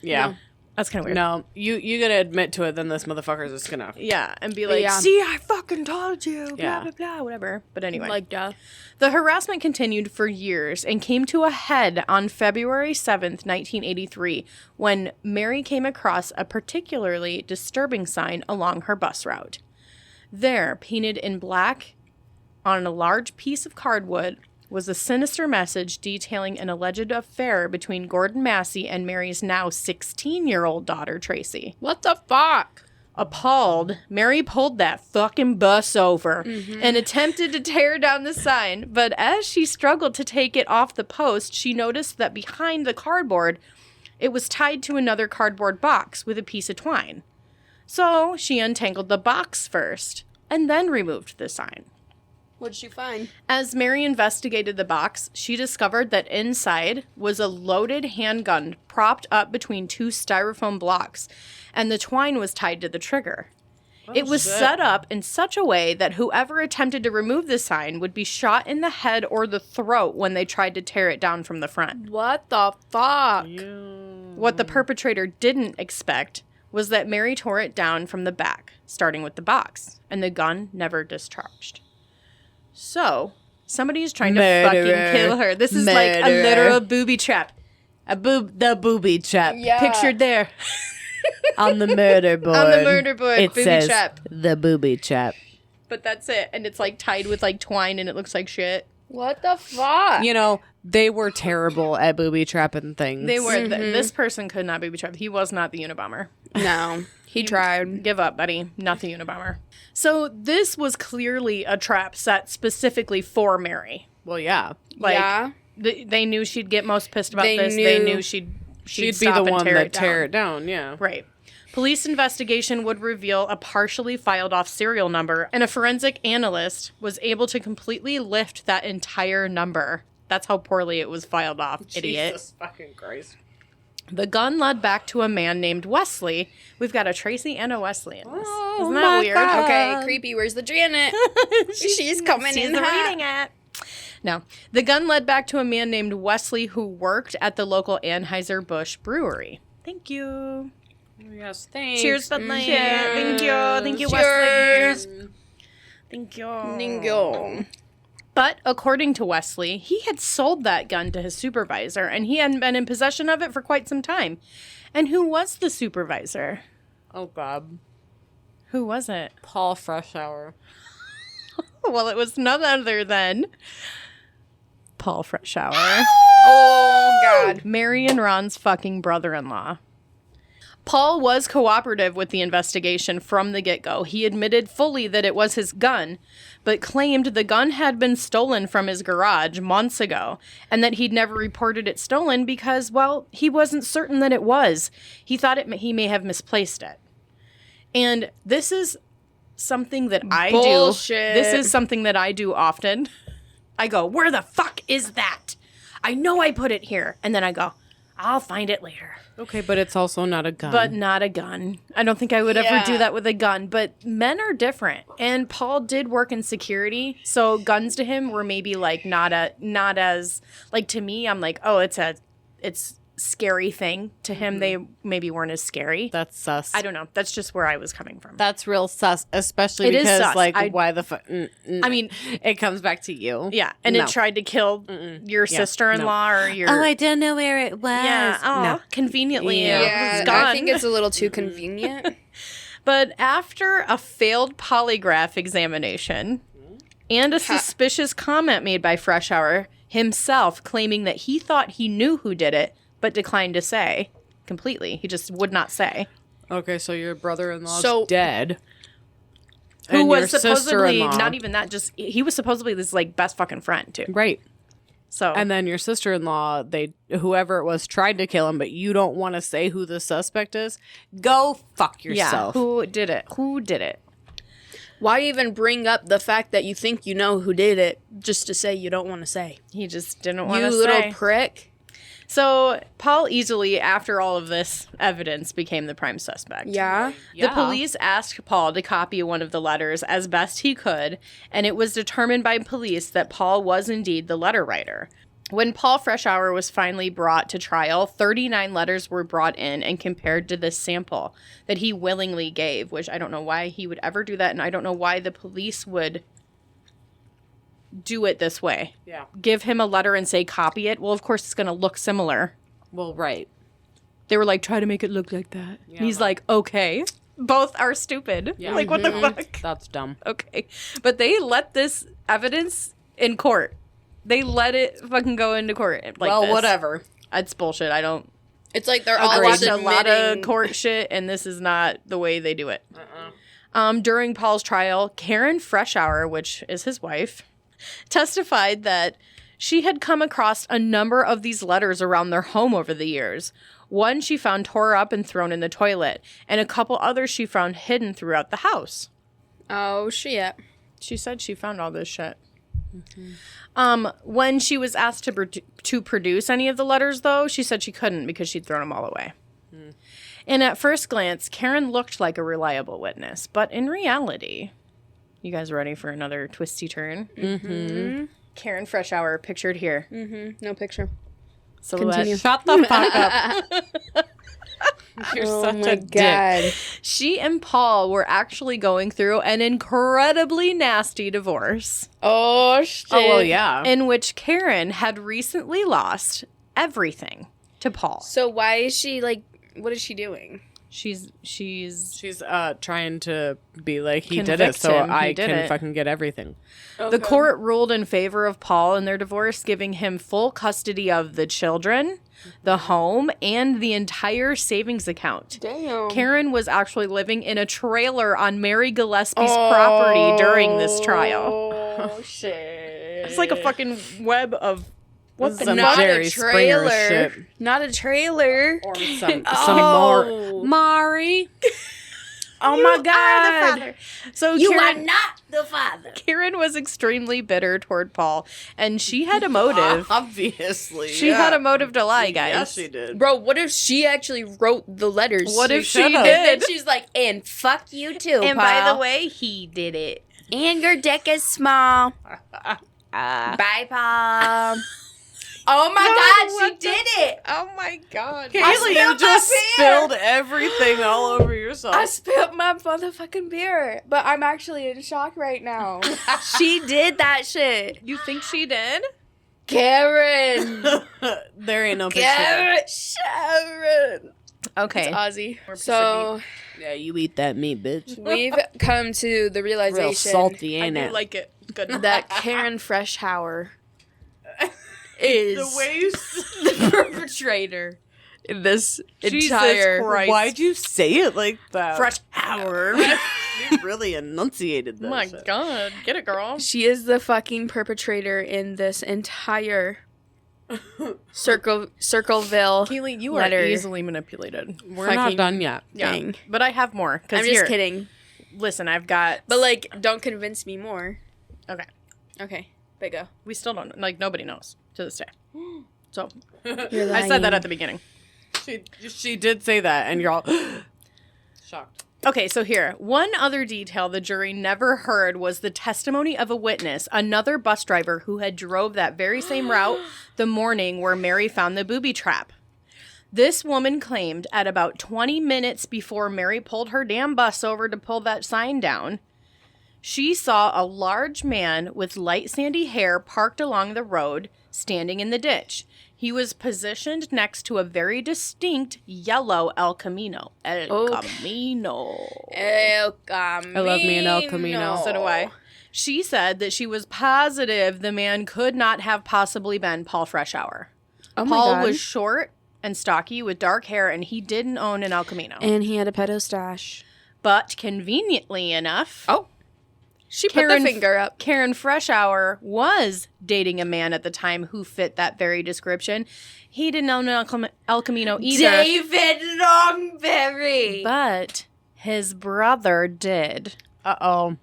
Yeah. No. That's kind of weird. No, you gotta admit to it, then this motherfucker's just gonna... Yeah, and be like, Yeah. see, I fucking told you, blah, Yeah. blah, blah, whatever. But anyway. Like, duh. The harassment continued for years and came to a head on February 7th, 1983, when Mary came across a particularly disturbing sign along her bus route. There, painted in black on a large piece of cardboard, was a sinister message detailing an alleged affair between Gordon Massey and Mary's now 16-year-old daughter, Tracy. What the fuck? Appalled, Mary pulled that fucking bus over and attempted to tear down the sign, but as she struggled to take it off the post, she noticed that behind the cardboard, it was tied to another cardboard box with a piece of twine. So she untangled the box first and then removed the sign. What'd she find? As Mary investigated the box, she discovered that inside was a loaded handgun propped up between two styrofoam blocks, and the twine was tied to the trigger. It was set up in such a way that whoever attempted to remove the sign would be shot in the head or the throat when they tried to tear it down from the front. What the fuck? What the perpetrator didn't expect was that Mary tore it down from the back, starting with the box, and the gun never discharged. So, somebody is trying to fucking kill her. This is like a literal booby trap. The booby trap. Yeah. Pictured there. On the murder board. On the murder board, it booby says trap. the booby trap. But that's it. And it's like tied with like twine and it looks like shit. What the fuck? You know, they were terrible at booby trapping things. They were. This person could not booby trap. He was not the Unabomber. No. He tried. Give up, buddy. Not the Unabomber. So this was clearly a trap set specifically for Mary. Well, yeah. Like, yeah. They knew she'd get most pissed about They this. knew- They knew she'd She'd be stop the and one tear that it down. tear it down, yeah. Right. Police investigation would reveal a partially filed off serial number, and a forensic analyst was able to completely lift that entire number. That's how poorly it was filed off, idiot. Jesus fucking Christ. The gun led back to a man named Wesley. We've got a Tracy and a Wesley in this. Oh, Isn't that my weird? God. Okay, creepy. Where's the Janet? She's coming in hot. reading it. No. The gun led back to a man named Wesley who worked at the local Anheuser-Busch brewery. Thank you. Yes, thanks. Cheers, Bud Light. Thank you. Thank you, Cheers. Wesley. Thank you. Ningo. But according to Wesley, he had sold that gun to his supervisor, and he hadn't been in possession of it for quite some time. And who was the supervisor? Oh, God. Who was it? Paul Freshour. Well, it was none other than Paul Freshour. Oh, God. Mary and Ron's fucking brother-in-law. Paul was cooperative with the investigation from the get-go. He admitted fully that it was his gun, but claimed the gun had been stolen from his garage months ago, and that he'd never reported it stolen because, well, he wasn't certain that it was. He thought he may have misplaced it. And this is something that I Bullshit. do. This is something that I do often. I go, where the fuck is that? I know I put it here. And then I go, I'll find it later. Okay, but it's also not a gun. But not a gun. I don't think I would ever do that with a gun. But men are different. And Paul did work in security. So guns to him were maybe like not as like to me, I'm like, oh, it's scary thing. To him, they maybe weren't as scary. That's sus. I don't know. That's just where I was coming from. That's real sus, especially It is because, sus. like, why the fuck? I mean, it comes back to you. yeah. And No. it tried to kill your sister-in-law or your... Oh, I don't know where it was. Yeah. Oh, No. conveniently. Yeah. Yeah, It's gone. I think it's a little too convenient. But after a failed polygraph examination and a suspicious comment made by Freshour himself claiming that he thought he knew who did it, but declined to say completely. He just would not say. Okay, so your brother-in-law's So- dead. Who and was your supposedly, sister-in-law- not even that, just, he was supposedly this, like, best fucking friend, too. Right. So, And then your sister-in-law, whoever it was, tried to kill him, but you don't want to say who the suspect is? Go fuck yeah, yourself. who did it? Who did it? Why even bring up the fact that you think you know who did it just to say you don't want to say? He just didn't want You to little say. prick. So, Paul easily, after all of this evidence, became the prime suspect. Yeah. The police asked Paul to copy one of the letters as best he could, and it was determined by police that Paul was indeed the letter writer. When Paul Freshour was finally brought to trial, 39 letters were brought in and compared to this sample that he willingly gave, which I don't know why he would ever do that, and I don't know why the police would do it this way. Yeah. Give him a letter and say, copy it. Well, of course, it's going to look similar. Well, right. They were like, try to make it look like that. Yeah, and he's no. like, okay. Both are stupid. Yeah. Like, what the fuck? That's dumb. Okay. But they let this evidence in court. They let it fucking go into court. Like Well, this. whatever. It's bullshit. I don't. It's like they're I all watch a admitting. lot of court shit, and this is not the way they do it. During Paul's trial, Karen Freshour, which is his wife, testified that she had come across a number of these letters around their home over the years. One she found tore up and thrown in the toilet, and a couple others she found hidden throughout the house. Oh, shit. She said she found all this shit. When she was asked to produce any of the letters, though, she said she couldn't because she'd thrown them all away. And at first glance, Karen looked like a reliable witness, but in reality, you guys ready for another twisty turn? Mm-hmm. Karen Freshour, pictured here. No picture. Silhouette. Continue. Shut the fuck up. You're such a dick. She and Paul were actually going through an incredibly nasty divorce. Oh, shit. Oh, well, yeah. In which Karen had recently lost everything to Paul. So why is she, like, what is she doing? She's She's trying to be like, he did Convict it, so him. He I did can it. fucking get everything. The court ruled in favor of Paul in their divorce, giving him full custody of the children, the home, and the entire savings account. Damn. Karen was actually living in a trailer on Mary Gillespie's property during this trial. Oh, shit. It's like a fucking web of What the some fuck? Jerry Springer shit. Not a trailer. Or some Oh. more. Mari. Oh, You my are God. the father. So You Karen, are not the father. Karen was extremely bitter toward Paul, and she had a motive. Obviously. She had a motive to lie, guys. Yes, she did. Bro, what if she actually wrote the letters? What if she should've. And then did? she's like, and fuck you too, And by Paul. the way, he did it. And your dick is small. Bye, Paul. Oh my God, she did it. Oh my God. Kaylee, you spilled just my beer. spilled everything all over yourself. I spilled my motherfucking beer, but I'm actually in shock right now. She did that shit. You think she did? Karen. There ain't no picture. There. Sharon. Okay. Ozzy. So Yeah, you eat that meat, bitch. we've come to the Real realization salty, I ain't do it? like it. Good. that Karen Freshour is The way you the perpetrator in this Jesus entire. Christ. Why'd you say it like that? Fresh power. You really enunciated that. Oh my shit. God. Get it, girl. She is the fucking perpetrator in this entire Circleville Keely, you are letter easily manipulated. We're not fucking done yet. thing. But I have more. I'm just kidding. Listen, I've got. But, like, don't convince me more. Okay. Okay, but go. We still don't. Like, nobody knows to this day. So, You're I said that at the beginning. She did say that, and you're all shocked. Okay, so here. One other detail the jury never heard was the testimony of a witness, another bus driver who had drove that very same route the morning where Mary found the booby trap. This woman claimed at about 20 minutes before Mary pulled her damn bus over to pull that sign down, she saw a large man with light sandy hair parked along the road, standing in the ditch. He was positioned next to a very distinct yellow El Camino. El Camino. El Camino. I love me an El Camino. So do I. She said that she was positive the man could not have possibly been Paul Freshour. Oh my Paul God. was short and stocky with dark hair, and he didn't own an El Camino. And he had a pedo stash. But conveniently enough, Oh. She put the finger up. Karen Freshour was dating a man at the time who fit that very description. He didn't own an El Camino either. David Longberry. But his brother did. Uh-oh.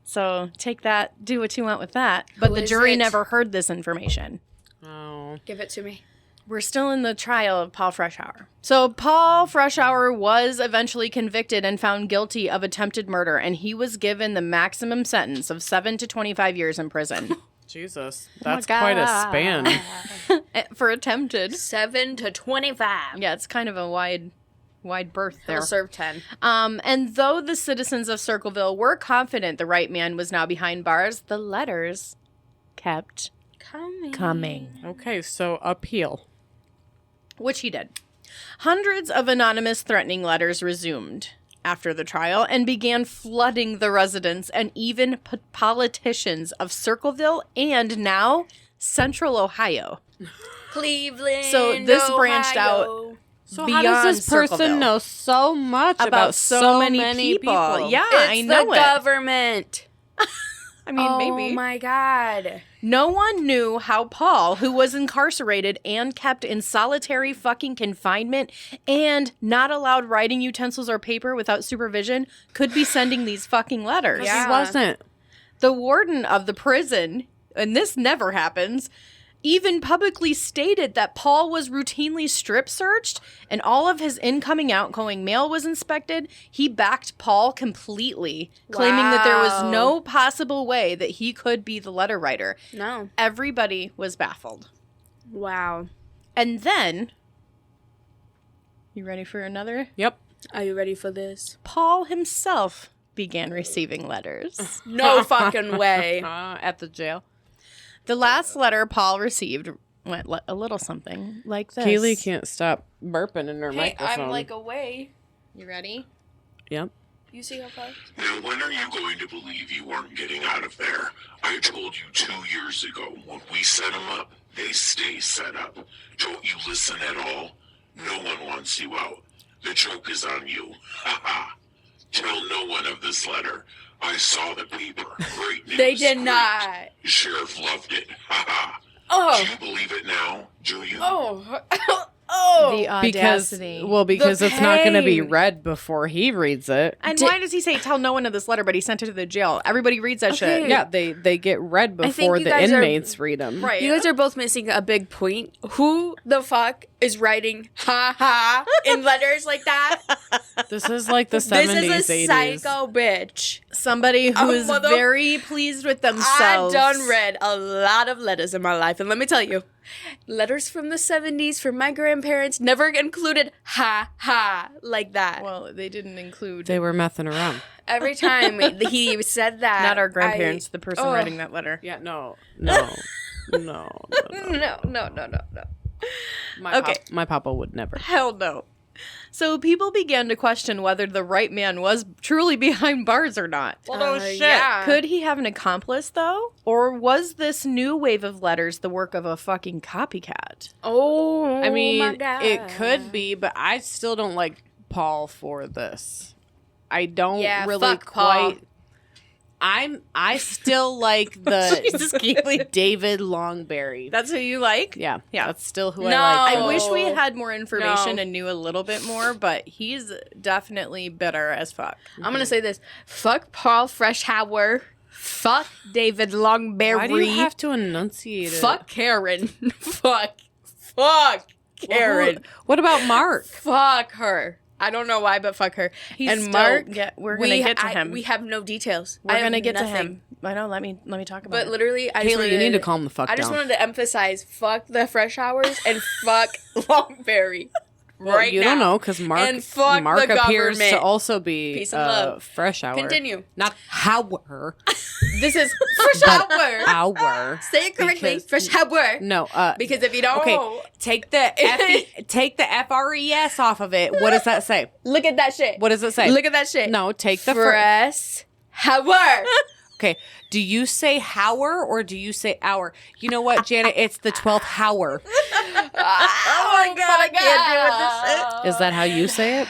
So take that, do what you want with that. But Who the is jury it? never heard this information. Oh. Give it to me. We're still in the trial of Paul Freshour. So Paul Freshour was eventually convicted and found guilty of attempted murder, and he was given the maximum sentence of 7 to 25 years in prison. Jesus, that's quite a span. For attempted. 7 to 25. Yeah, it's kind of a wide berth there. I'll serve 10. And though the citizens of Circleville were confident the right man was now behind bars, the letters kept coming. Okay, so appeal. Which he did. Hundreds of anonymous threatening letters resumed after the trial and began flooding the residents and even politicians of Circleville and now Central Ohio. Cleveland, So this branched out So beyond how does this person Circleville. know so much about so many people? Yeah, It's I know the it. government. I mean, maybe. Oh my God. No one knew how Paul, who was incarcerated and kept in solitary fucking confinement and not allowed writing utensils or paper without supervision, could be sending these fucking letters. Yeah. He wasn't. The warden of the prison, and this never happens, even publicly stated that Paul was routinely strip searched and all of his incoming outgoing mail was inspected. He backed Paul completely, claiming that there was Wow. no possible way that he could be the letter writer. No. Everybody was baffled. Wow. And then, you ready for another? Yep. Are you ready for this? Paul himself began receiving letters. No fucking way. At the jail. The last letter Paul received went a little something like this. Kaylee can't stop burping in her Hey, microphone. I'm like away. You ready? Yep. You see how far? Now, when are you going to believe you weren't getting out of there? I told you 2 years ago, when we set them up, they stay set up. Don't you listen at all? No one wants you out. The joke is on you. Ha ha. Tell no one of this letter. I saw the paper. Great news. They did Great. not. Sheriff loved it. Ha ha. Oh. Do you believe it now? Do you? Oh. The Because audacity. it's not going to be pain. read before he reads it. and why does he say tell no one of this letter, but he sent it to the jail? Everybody reads that Okay. shit. Yeah, they get read think before you the guys are- inmates read them. Right. You guys are both missing a big point. Who the fuck is writing ha ha in letters like that? This is like the 70s, This is a 80s. psycho bitch. Somebody who is mother- very pleased with I've themselves. done read a lot of letters in my life, and let me tell you, letters from the 70s from my grandparents never included ha ha like that. Well, they didn't include They were messing around. Every time he said that, not our grandparents, the person oh. writing that letter. Yeah, no. No. My papa would never. Hell no. So people began to question whether the right man was truly behind bars or not. Yeah. Could he have an accomplice, though? Or was this new wave of letters the work of a fucking copycat? Oh, I mean, my God. it could be, but I still don't like Paul for this. I don't Yeah, really fuck Paul. quite. I still like the Jesus, Kaylee. David Longberry. That's who you like? Yeah, Yeah. that's still who No. I like. I wish we had more information No. and knew a little bit more, but he's definitely bitter as fuck. I'm gonna say this: fuck Paul Freshhauer, fuck David Longberry, Why do you have to enunciate it? fuck Karen, fuck Karen, What about Mark? fuck her. I don't know why, but fuck her. He's and still- Mark, yeah, we're gonna get to him. We have no details. We're I have gonna get to nothing. him. I know. Let me talk about But it. literally, I just Kaylee, wanted you need to calm the fuck I just down. wanted to emphasize: fuck the Fresh Hours and fuck Longberry. Well, right you now. don't know because Mark And fuck Mark the appears to government. also be Peace and love. fresh hour. Continue. Not hour. This is Fresh Hour. Hour. Say it correctly. Because- Fresh Hour. No. Because if you don't, Okay. Take the take the FRES off of it. What does that say? look at that shit. What does it say? Look at that shit. No. Take the Fresh Hour. Okay. Do you say hour or do you say hour? You know what, Janet? It's the 12th hour. Oh my God, I can't do it. Is that how you say it?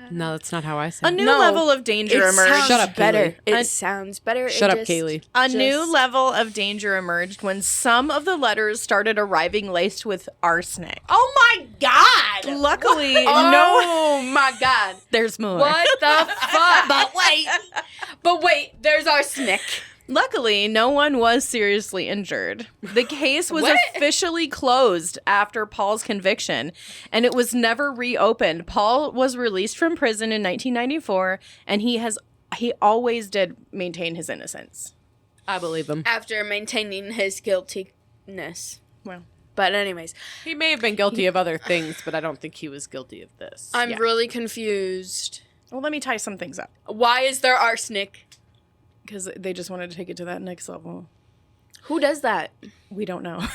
No, that's not how I say A it. new No. level of danger It emerged. sounds Shut up, better. Kaylee. It sounds better. Shut It up, just- Kaylee. A new Just- level of danger emerged when some of the letters started arriving laced with arsenic. Oh my God. Luckily, no. Oh my God. There's more. What the fuck? But wait, there's arsenic. Luckily, no one was seriously injured. The case was What? officially closed after Paul's conviction, and it was never reopened. Paul was released from prison in 1994, and he always did maintain his innocence. I believe him. After maintaining his guiltiness. Well, But anyways, He may have been guilty of other things, but I don't think he was guilty of this. I'm Yeah. really confused. well, let me tie some things up Why is there arsenic? because they just wanted to take it to that next level. Who does that? We don't know.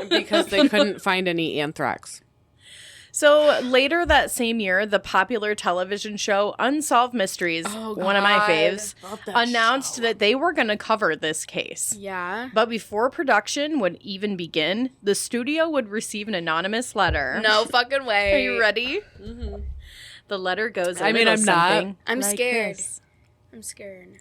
Because they couldn't find any anthrax. So later that same year, the popular television show Unsolved Mysteries, one of my God. faves, Love that announced show. that they were going to cover this case. Yeah. But before production would even begin, the studio would receive an anonymous letter. No fucking way. Are you ready? Mm-hmm. The letter goes. I mean, I'm not. something I'm like scared. this. I'm scared.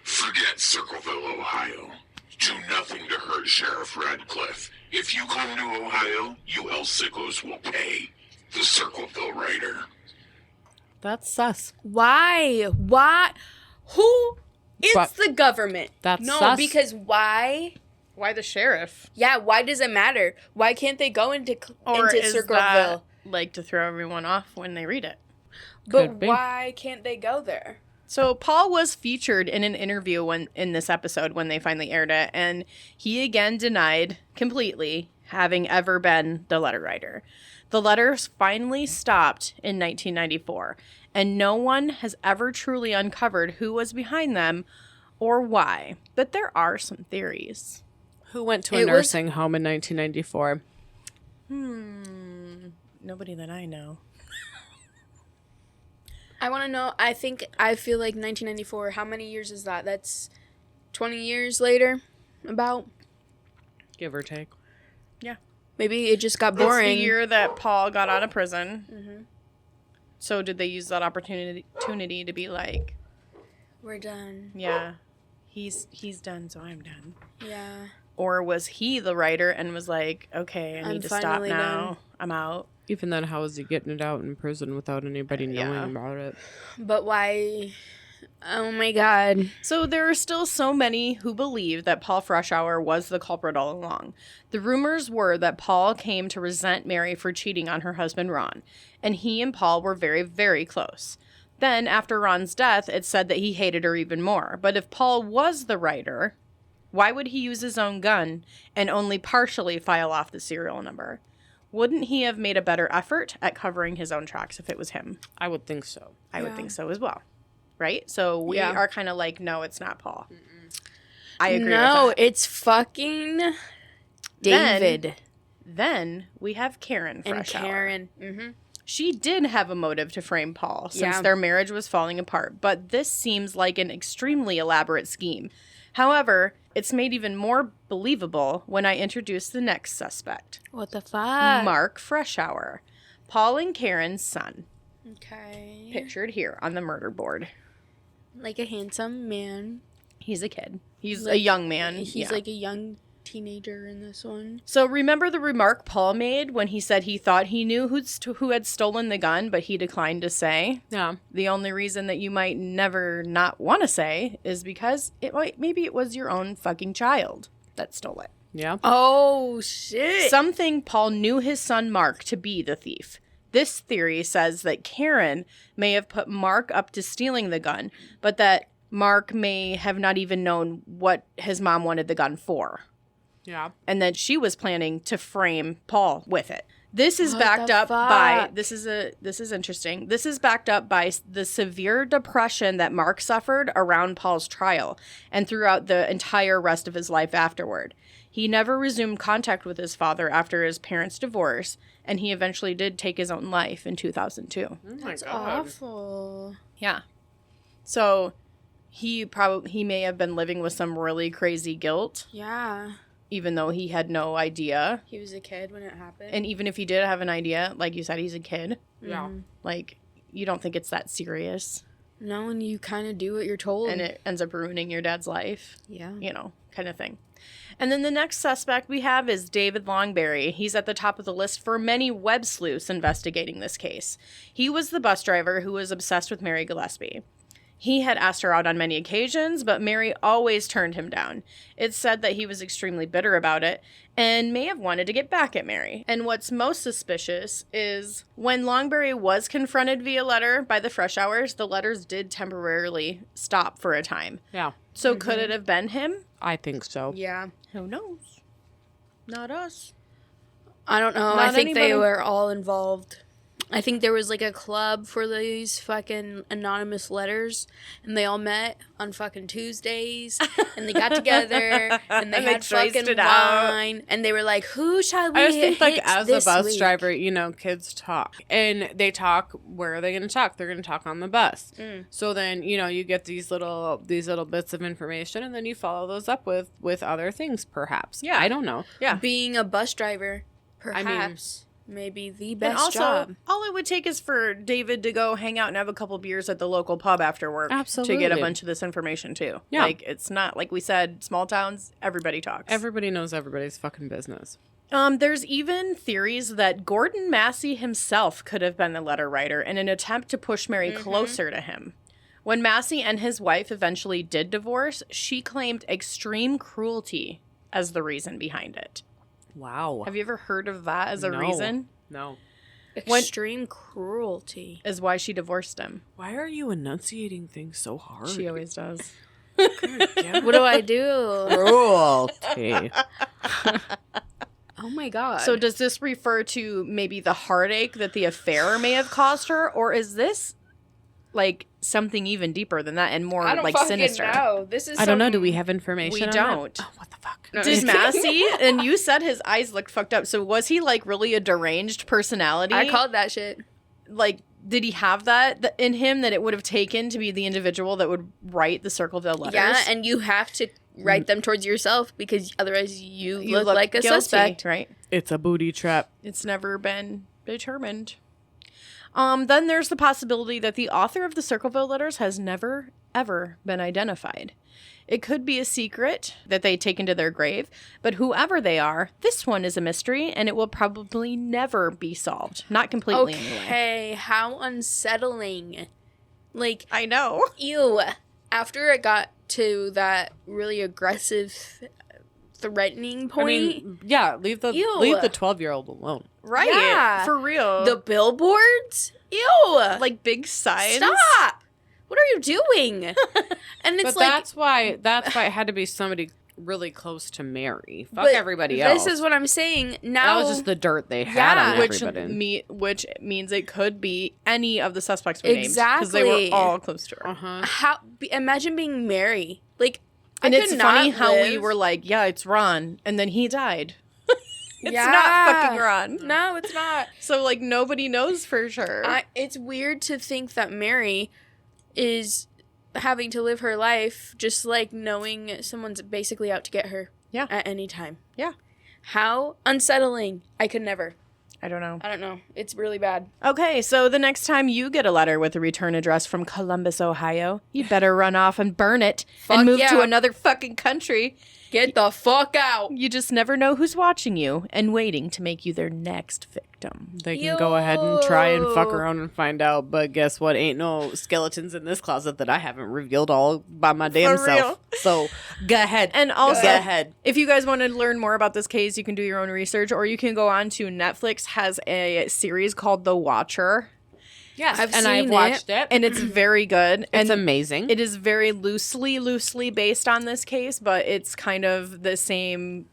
Forget Circleville, Ohio. Do nothing to hurt Sheriff Radcliffe. If you come to Ohio, you El Sickos will pay. The Circleville writer. That's sus. Why? Why? Who? It's But- the government. That's no, sus. because why? Why the sheriff? Yeah, why does it matter? Why can't they go into Or is Circleville? that like to throw everyone off when they read it? But Could be. why can't they go there? So Paul was featured in an interview in this episode when they finally aired it, and he again denied completely having ever been the letter writer. The letters finally stopped in 1994, and no one has ever truly uncovered who was behind them or why. But there are some theories. Who went to a It was- nursing home in 1994? Nobody that I know. I want to know. I feel like 1994. How many years is that? That's 20 years later, about. Give or take. Yeah. Maybe it just got It's the boring. year that Paul got out of prison. Mm-hmm. So did they use that opportunity to be like, We're done. yeah, he's done, so I'm done. Yeah. Or was he the writer and was like, okay, I I'm need to stop finally now. done. I'm out. Even then, how is he getting it out in prison without anybody knowing Yeah. about it? But why? Oh my God. So there are still so many who believe that Paul Freshour was the culprit all along. The rumors were that Paul came to resent Mary for cheating on her husband Ron, and he and Paul were very, very close. Then, after Ron's death, it's said that he hated her even more. But if Paul was the writer, why would he use his own gun and only partially file off the serial number? Wouldn't he have made a better effort at covering his own tracks if it was him? I would think so. I would Yeah. think so as well. Right? So we Yeah. are kind of like, no, it's not Paul. I agree No, with that. it's fucking Then- David Then we have Karen and Freshour. Karen. Mm-hmm. She did have a motive to frame Paul since Yeah. their marriage was falling apart, but this seems like an extremely elaborate scheme. However, it's made even more believable when I introduce the next suspect, What the fuck? Mark Freshour, Paul and Karen's son, Okay. pictured here on the murder board. Like a handsome man. He's a kid. He's a Like- young man. He's Yeah. like a young teenager in this one. So remember the remark Paul made when he said he thought he knew who had stolen the gun, but he declined to say? Yeah. The only reason that you might never not want to say is because maybe it was your own fucking child that stole it. Yeah. Oh shit. Some think Paul knew his son Mark to be the thief. This theory says that Karen may have put Mark up to stealing the gun, but that Mark may have not even known what his mom wanted the gun for, Yeah. and that she was planning to frame Paul with it. This is What backed the up by fuck? this is interesting. This is backed up by the severe depression that Mark suffered around Paul's trial and throughout the entire rest of his life afterward. He never resumed contact with his father after his parents' divorce, and he eventually did take his own life in 2002. Oh my That's awful. Yeah. So he may have been living with some really crazy guilt, Yeah. even though he had no idea. He was a kid when it happened. And even if he did have an idea, like you said, he's a kid. Yeah. Like, you don't think it's that serious. No, and you kind of do what you're told. And it ends up ruining your dad's life, yeah. you know, kind of thing. And then the next suspect we have is David Longberry. He's at the top of the list for many web sleuths investigating this case. He was the bus driver who was obsessed with Mary Gillispie. He had asked her out on many occasions, but Mary always turned him down. It's said that he was extremely bitter about it and may have wanted to get back at Mary. And what's most suspicious is when Longberry was confronted via letter by the Freshours, the letters did temporarily stop for a time. Yeah. So could it have been him? I think so. Yeah. Who knows? Not us. I don't know. Not I think anybody. they were all involved. I think there was like a club for these fucking anonymous letters, and they all met on fucking Tuesdays, and they got together, and they And they had traced fucking it out. wine, and they were like, "Who shall we?" I just think, like, hit as a this bus week?" driver, you know, kids talk. And they talk, where are they going to talk? They're going to talk on the bus. So then, you know, you get these little bits of information, and then you follow those up with other things, perhaps. Yeah. I don't know. Yeah. Being a bus driver, mean- perhaps, maybe the And best also, job. all it would take is for David to go hang out and have a couple beers at the local pub after work to get a Absolutely. bunch of this information too. Yeah. Like, it's not, like we said, small towns, everybody talks. Everybody knows everybody's fucking business. There's even theories that Gordon Massey himself could have been the letter writer in an attempt to push Mary closer to him. When Massey and his wife eventually did divorce, she claimed extreme cruelty as the reason behind it. Wow. Have you ever heard of that as a No. reason? No. Extreme cruelty. Is why she divorced him. Why are you enunciating things so hard? She always does. What do I do? Cruelty. Oh my god. So does this refer to maybe the heartache that the affair may have caused her, or is this like something even deeper than that and more I don't like fucking sinister? know. This is I don't know. some- Do we have information We on don't. that? Oh, what the fuck? No. Did Massey, and you said his eyes looked fucked up, so was he like really a deranged personality? I called that shit. Like, did he have that in him that it would have taken to be the individual that would write the Circleville letters? Yeah, and you have to write them towards yourself because otherwise you look like a guilty, suspect. right? It's a booty trap. It's never been determined. Then there's the possibility that the author of the Circleville letters has never, ever been identified. It could be a secret that they take into their grave, but whoever they are, this one is a mystery, and it will probably never be solved. Not completely, anyway. Okay, how unsettling. Like, I know. ew. After it got to that really aggressive, threatening point, I mean, yeah, leave the Ew. 12-year-old alone. Right. Yeah. For real. the billboards? Ew. like big signs. Stop! What are you doing? And it's But like, that's why it had to be somebody really close to Mary. Fuck but everybody else. This is what I'm saying. Now, that was just the dirt they had Yeah. on Which everybody. which means it could be any of the suspects we named. Because they Exactly. were all close to her. how? Imagine being Mary. Like, And I it's could funny not how we live. were like, yeah, it's Ron. And then he died. It's Yeah. not fucking Ron. No, it's not. So, like, nobody knows for sure. It's weird to think that Mary is having to live her life just like knowing someone's basically out to get her. Yeah. At any time. Yeah. How unsettling. I could never. I don't know. I don't know. It's really bad. Okay, so the next time you get a letter with a return address from Columbus, Ohio, you better run off and burn it Fuck and move yeah. to another fucking country. Get the fuck out. You just never know who's watching you and waiting to make you their next victim. They can go ahead and try and fuck around and find out, but guess what? Ain't no skeletons in this closet that I haven't revealed all by my damn For self. real. So go ahead. And also, go ahead. if you guys want to learn more about this case, you can do your own research, or you can go on to Netflix has a series called The Watcher, Yes, I've and seen I've watched it. and it's very good. It's and amazing. it is very loosely based on this case, but it's kind of the same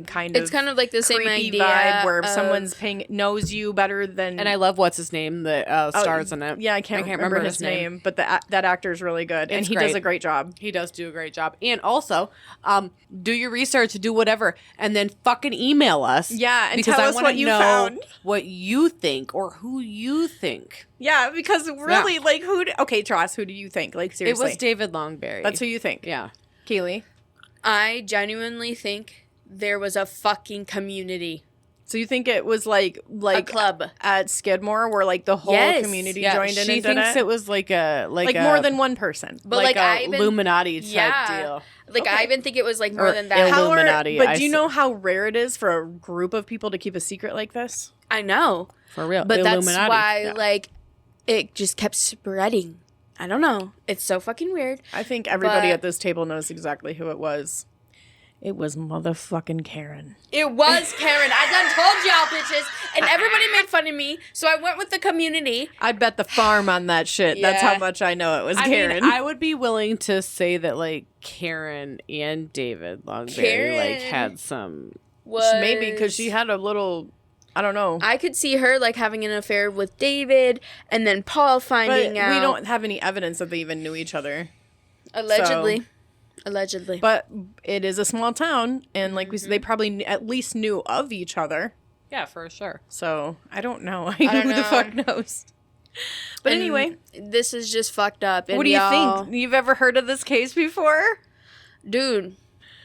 kind of. It's kind of like the same creepy idea vibe where if of- someone's knows you better than. and I love what's his name that stars in it. Yeah, I can't remember his name, but that actor is really good, and It's he does great. a great job. He does do a great job. And also, do your research, do whatever, and then fucking email us. Yeah, and because tell I us wanna what you know found. what you think or who you think. Yeah, because really, like, okay, Tross, who do you think? Like, seriously. It was David Longberry. That's who you think. Yeah. Keely. I genuinely think there was a fucking community. So you think it was like A club. at Skidmore where like the whole Yes. community Yeah, joined in she and did thinks it? it was like a Like more than one person. But like a I even Illuminati type yeah. deal. Like I Okay. even think it was like more Or than that. Illuminati, But I do you see. know how rare it is for a group of people to keep a secret like this? I know. For real. But that's Illuminati. why Yeah. like it just kept spreading. I don't know. It's so fucking weird. I think everybody But- at this table knows exactly who it was. It was motherfucking Karen. It was Karen. I done told y'all, bitches. And everybody made fun of me, so I went with the community. I'd bet the farm on that shit. That's how Yeah. much I know it was I Karen. mean, I would be willing to say that like Karen and David Longberry like Karen had some. Maybe because she had a little, I don't know. I could see her like having an affair with David, and then Paul But finding out. we don't have any evidence that they even knew each other. Allegedly. Allegedly. But it is a small town, and like we said, they probably at least knew of each other. Yeah, for sure. So I don't know. don't Who the know. fuck knows? But And anyway, this is just fucked up. And what do you y'all- think? You've ever heard of this case before? Dude,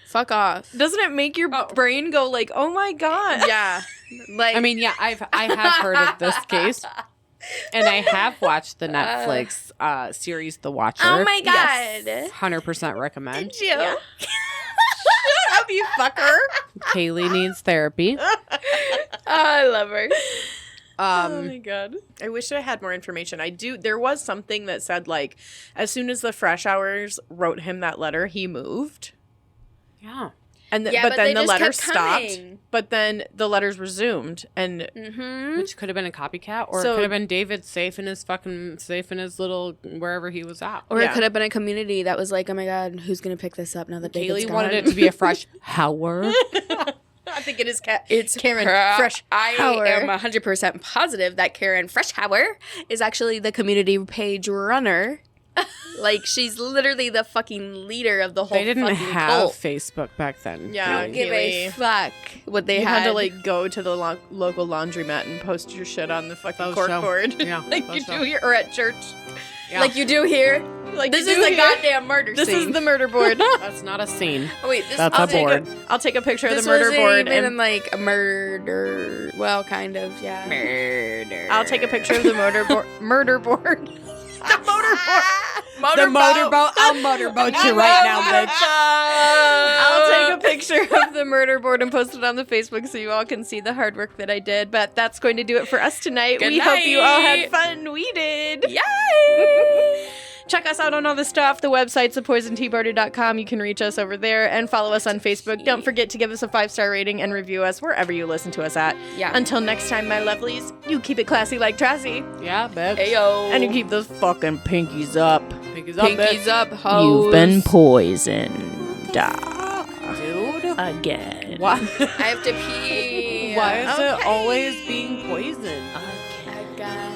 fuck off. Doesn't it make your brain go like, "Oh my god"? Yeah. Like, I mean, yeah, I have heard of this case, and I have watched the Netflix series The Watcher. oh my Yes. god. 100% recommend. Did you? Shut up, you fucker. Kaylee needs therapy. Oh, I love her. Oh my god. I wish I had more information. There was something that said like as soon as the Fresh Hours wrote him that letter, he moved. Yeah. And Yeah, but but then they the just letter kept stopped. coming. But then the letters resumed and Mm-hmm. Which could have been a copycat, or So- it could have been David safe in his little wherever he was at. Or Yeah. it could have been a community that was like, oh my god, who's going to pick this up now that David's Kaylee gone? wanted it to be a fresh Howard. I think it is It's Karen Fresh. Fresh. I am 100% positive that Karen Freshhauer is actually the community page runner. Like, she's literally the fucking leader of the whole They didn't fucking have cult. Facebook back then. Yeah. I don't give Kaylee. a fuck what they You had. had to like go to the local laundromat and post your shit on the fucking Faux show. corkboard. Yeah, like faux you show. do here or at church. Yeah. Like you do here. Like This you is do the here. goddamn murder This scene. is the murder board. That's not a scene. Oh, wait, this That's I'll a take board. I'll take a picture of This the murder wasn't board even and like a murder. Well, kind of, yeah. Murder. I'll take a picture of the murder board. The motorboard. The motorboat. I'll motorboat you right now, bitch. I'll take a picture of the murder board and post it on the Facebook so you all can see the hard work that I did. But that's going to do it for us tonight. Good we hope you all had night. fun. We did. Yay! Check us out on all the stuff. The website's thepoisonteaparty.com. You can reach us over there and follow us on Facebook. Don't forget to give us a 5-star rating and review us wherever you listen to us at. Yeah. Until next time, my lovelies, you keep it classy like Tracy. Yeah, bitch. Ayo. And you keep those fucking pinkies up. Pinkies up, Pinkies bitch. up, hoes. You've been poisoned. Dude. Again. Why? I have to pee. Why is it Okay. always being poisoned? Again.